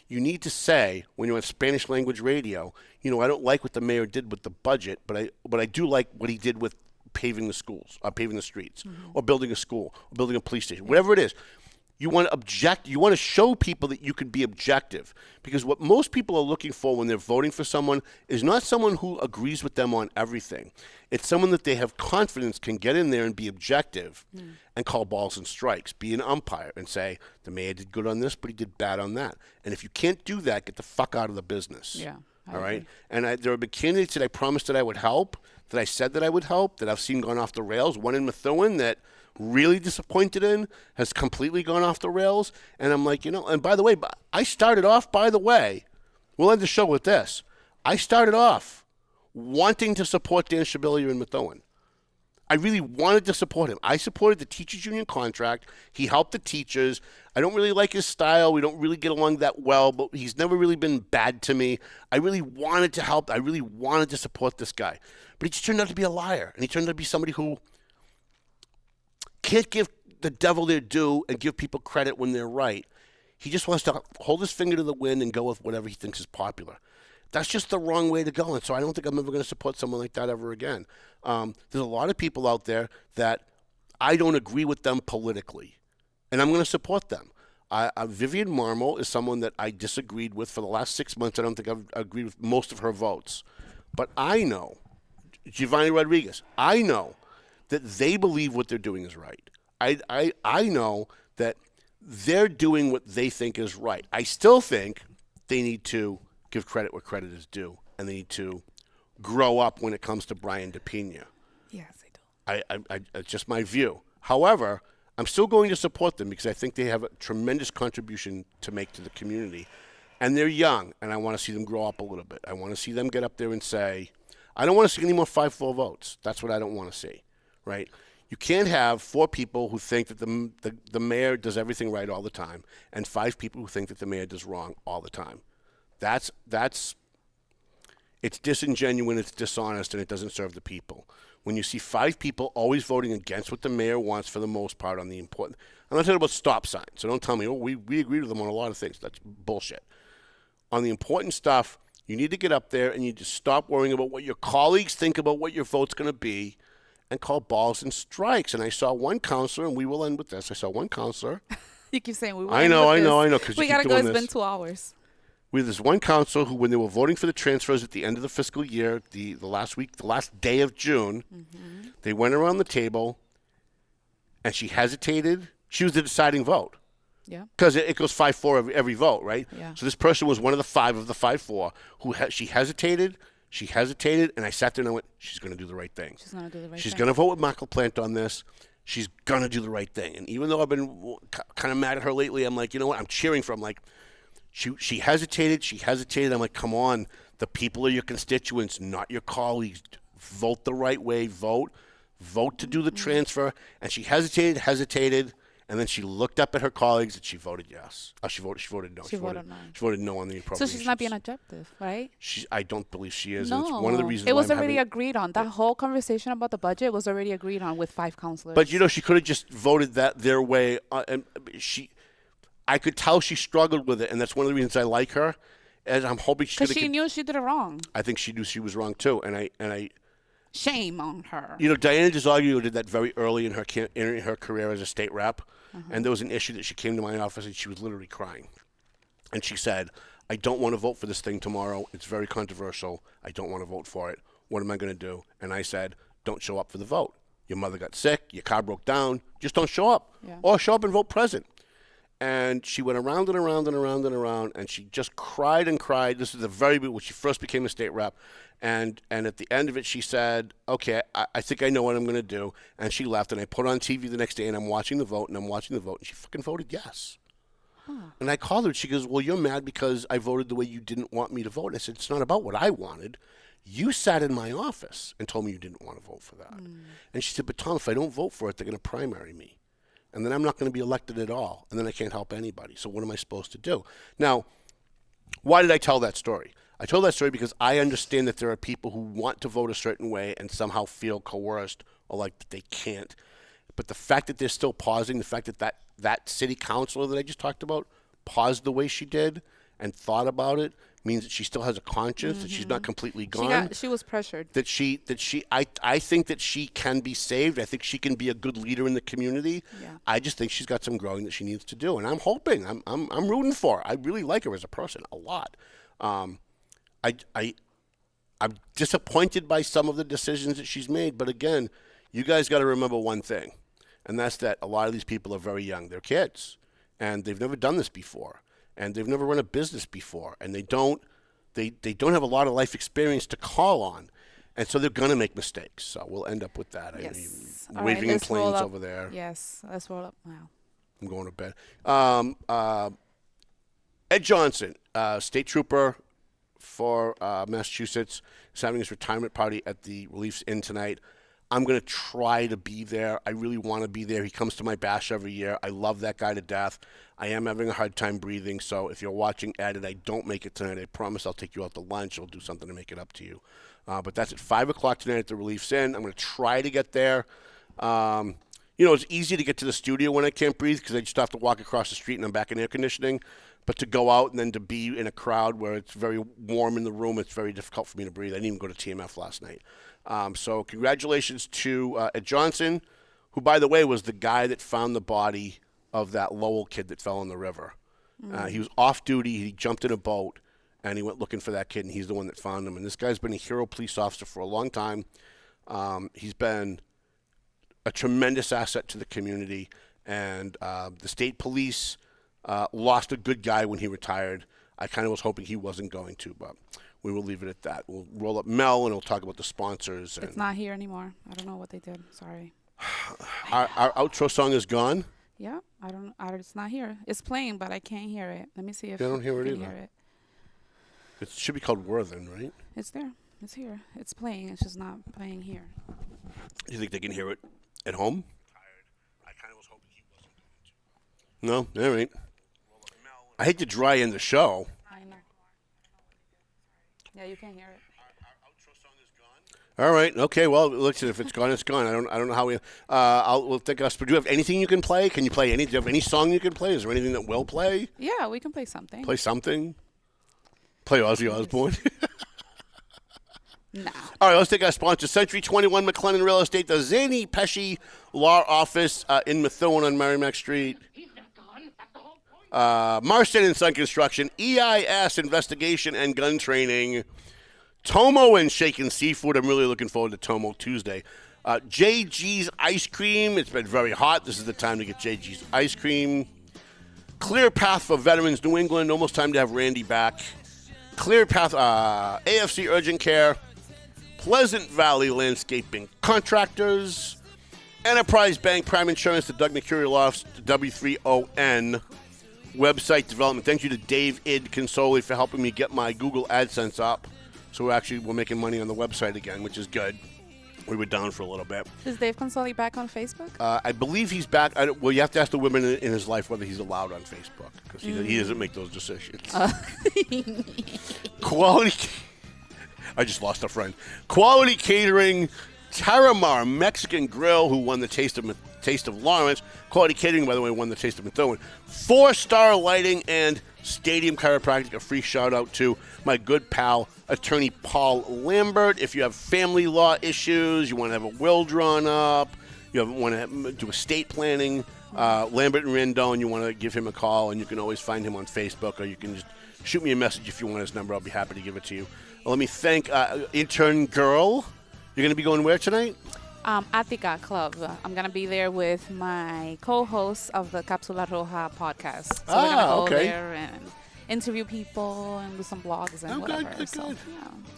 you need to say, when you're on Spanish language radio, I don't like what the mayor did with the budget, but I do like what he did with paving the schools, paving the streets, or building a school, or building a police station, whatever it is. You want to show people that you can be objective, because what most people are looking for when they're voting for someone is not someone who agrees with them on everything. It's someone that they have confidence can get in there and be objective and call balls and strikes, be an umpire and say, the mayor did good on this, but he did bad on that. And if you can't do that, get the fuck out of the business. Yeah. All right? And there have been candidates that I promised that I would help, that I said that I would help, that I've seen gone off the rails. One in Methuen that really disappointed in has completely gone off the rails. And I'm like, and by the way, I started off, we'll end the show with this. I started off wanting to support Dan Shabilia in Methuen. I really wanted to support him. I supported the teachers union contract. He helped the teachers. I don't really like his style. We don't really get along that well, but he's never really been bad to me. I really wanted to help. I really wanted to support this guy. But he just turned out to be a liar. And he turned out to be somebody who can't give the devil their due and give people credit when they're right. He just wants to hold his finger to the wind and go with whatever he thinks is popular. That's just the wrong way to go. And so I don't think I'm ever going to support someone like that ever again. There's a lot of people out there that I don't agree with them politically, and I'm going to support them. Vivian Marmol is someone that I disagreed with for the last 6 months. I don't think I've agreed with most of her votes. But I know, Giovanni Rodriguez, I know that they believe what they're doing is right. I know that they're doing what they think is right. I still think they need to give credit where credit is due, and they need to grow up when it comes to Brian DePina. Yes, they do. It's just my view. However, I'm still going to support them because I think they have a tremendous contribution to make to the community. And they're young, and I want to see them grow up a little bit. I want to see them get up there and say, I don't want to see any more 5-4 votes. That's what I don't want to see, right? You can't have 4 people who think that the mayor does everything right all the time and 5 people who think that the mayor does wrong all the time. It's disingenuous, it's dishonest, and it doesn't serve the people. When you see 5 people always voting against what the mayor wants for the most part on the important, I'm not talking about stop signs, so don't tell me, we agree with them on a lot of things. That's bullshit. On the important stuff, you need to get up there and you just stop worrying about what your colleagues think about what your vote's going to be and call balls and strikes. And I saw one counselor, and we will end with this. I saw one counselor. You keep saying we will I end know, with I know, this. because we you keep gotta doing go. It's this. been 2 hours. We had this one counselor who, when they were voting for the transfers at the end of the fiscal year, the last week, the last day of June, they went around the table, and she hesitated. She was the deciding vote. Yeah. Because it goes 5-4 every vote, right? Yeah. So this person was one of the 5 of the 5-4 who she hesitated, and I sat there and I went, she's going to do the right thing. She's going to do the right thing. She's going to vote with Michael Plant on this. She's going to do the right thing. And even though I've been kind of mad at her lately, I'm like, you know what? I'm cheering for her. I'm like, she hesitated. I'm like, come on. The people are your constituents, not your colleagues. Vote the right way. Vote to do the transfer. And she hesitated. And then she looked up at her colleagues and she voted yes. She voted no. She voted no. She voted no on the So appropriations. she's not being objective, right? I don't believe she is. No. And it's one of the reasons it was why I'm already having, agreed on. That whole conversation about the budget was already agreed on with 5 counselors. But, she could have just voted that their way. And I could tell she struggled with it, and that's one of the reasons I like her. And I'm hoping she's because she knew she did it wrong. I think she knew she was wrong too, and I. Shame on her. Diana DeZaglio did that very early in her career as a state rep, and there was an issue that she came to my office and she was literally crying, and she said, "I don't want to vote for this thing tomorrow. It's very controversial. I don't want to vote for it. What am I going to do?" And I said, "Don't show up for the vote. Your mother got sick. Your car broke down. Just don't show up, or show up and vote present." And she went around and around and around and around, and she just cried and cried. This is the very when she first became a state rep. And at the end of it, she said, "Okay, I think I know what I'm going to do." And she left, and I put on TV the next day, and I'm watching the vote, and she fucking voted yes. And I called her, and she goes, "Well, you're mad because I voted the way you didn't want me to vote." I said, "It's not about what I wanted. You sat in my office and told me you didn't want to vote for that." And she said, "But Tom, if I don't vote for it, they're going to primary me. And then I'm not going to be elected at all. And then I can't help anybody. So what am I supposed to do?" Now, why did I tell that story? I told that story because I understand that there are people who want to vote a certain way and somehow feel coerced or like that they can't. But the fact that they're still pausing, the fact that city councilor that I just talked about paused the way she did and thought about it means that she still has a conscience, that she's not completely gone. She was pressured. I think that she can be saved. I think she can be a good leader in the community. Yeah. I just think she's got some growing that she needs to do, and I'm hoping. I'm rooting for her. I really like her as a person a lot. I'm disappointed by some of the decisions that she's made, but again, you guys got to remember one thing, and that's that a lot of these people are very young. They're kids, and they've never done this before, and they've never run a business before, and they don't have a lot of life experience to call on, and so they're going to make mistakes. So we'll end up with that. Yes. Waving in planes over there. Yes, let's roll up now. I'm going to bed. Ed Johnson, state trooper for Massachusetts, is having his retirement party at the Relief's Inn tonight. I'm going to try to be there. I really want to be there. He comes to my bash every year. I love that guy to death. I am having a hard time breathing, so if you're watching Ed and I don't make it tonight, I promise I'll take you out to lunch. I'll do something to make it up to you. But that's at 5 o'clock tonight at the Relief's Inn. I'm going to try to get there. It's easy to get to the studio when I can't breathe because I just have to walk across the street and I'm back in air conditioning. But to go out and then to be in a crowd where it's very warm in the room, it's very difficult for me to breathe. I didn't even go to TMF last night. So congratulations to Ed Johnson, who, by the way, was the guy that found the body of that Lowell kid that fell in the river. He was off duty. He jumped in a boat, and he went looking for that kid, and he's the one that found him. And this guy's been a hero police officer for a long time. He's been a tremendous asset to the community, and the state police lost a good guy when he retired. I kind of was hoping he wasn't going to, but we will leave it at that. We'll roll up Mel, and we'll talk about the sponsors. It's not here anymore. I don't know what they did. Sorry. Our outro song is gone? Yeah, it's not here. It's playing, but I can't hear it. Let me see if I don't hear I it can either. hear it. It should be called Worthen, right? It's there. It's here. It's playing. It's just not playing here. You think they can hear it at home? I kind of was hoping he wasn't going to. No? All right. I hate to dry end the show. I know. Yeah, you can't hear it. Our outro song is gone. All right. Okay. Well, listen. If it's gone, it's gone. I don't know how we. We'll think us. But do you have anything you can play? Can you play any? Do you have any song you can play? Is there anything that will play? Yeah, we can play something. Play something. Play Ozzy Osbourne. No. All right, let's take our sponsor, Century 21 McLennan Real Estate, the Zany Pesci Law Office in Methuen on Merrimack Street. Marston and Son Construction, EIS Investigation and Gun Training, Tomo and Shaken Seafood. I'm really looking forward to Tomo Tuesday. JG's Ice Cream. It's been very hot. This is the time to get JG's Ice Cream. Clear Path for Veterans New England. Almost time to have Randy back. Clear Path, AFC Urgent Care. Pleasant Valley Landscaping Contractors, Enterprise Bank Prime Insurance, the Doug Mercury Lofts, the W3ON website development. Thank you to Dave Id Consoli for helping me get my Google AdSense up. So we're making money on the website again, which is good. We were down for a little bit. Is Dave Consoli back on Facebook? I believe he's back. Well, you have to ask the women in his life whether he's allowed on Facebook because he doesn't make those decisions. Quality. I just lost a friend. Quality Catering, Taramar Mexican Grill, who won the Taste of Lawrence. Quality Catering, by the way, won the Taste of Methuen. 4-star Lighting and Stadium Chiropractic. A free shout out to my good pal, attorney Paul Lambert. If you have family law issues, you want to have a will drawn up, you want to do estate planning, Lambert and Rendon, you want to give him a call, and you can always find him on Facebook, or you can just shoot me a message if you want his number. I'll be happy to give it to you. Let me thank intern girl. You're going to be going where tonight? Attica Club. I'm going to be there with my co-host of the Cápsula Roja podcast. So we're going to go there and interview people and do some blogs and whatever. Good. So,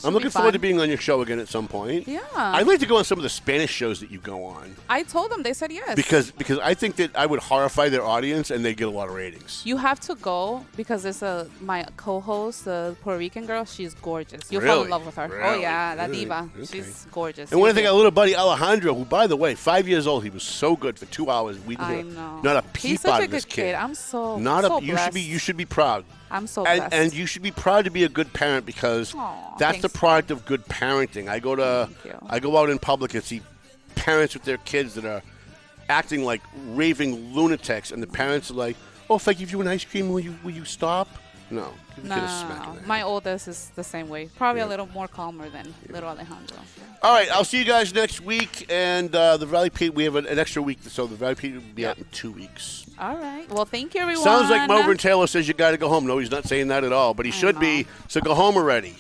I'm looking forward to being on your show again at some point. Yeah. I'd like to go on some of the Spanish shows that you go on. I told them. They said yes. Because I think that I would horrify their audience and they'd get a lot of ratings. You have to go because it's my co-host, the Puerto Rican girl. She's gorgeous. You'll Really? fall in love with her. Really? Oh, yeah. That diva. Okay. She's gorgeous. And one thing, our little buddy Alejandro, who, by the way, 5 years old, he was so good for 2 hours. We didn't hear not a peep He's such out a of this good kid. I'm so blessed. You should be proud. I'm so blessed. And you should be proud to be a good parent because that's the product of good parenting. I go out in public and see parents with their kids that are acting like raving lunatics, and the parents are like, "Oh, if I give you an ice cream, will you stop?" No, give the kid a smack in the head. My oldest is the same way. Probably a little more calmer than little Alejandro. All right, I'll see you guys next week. And the Valley Pete, we have an extra week, so the Valley Pete will be out in 2 weeks. All right. Well, thank you, everyone. Sounds like Melvin Taylor says you got to go home. No, he's not saying that at all, but he should be. So go home already.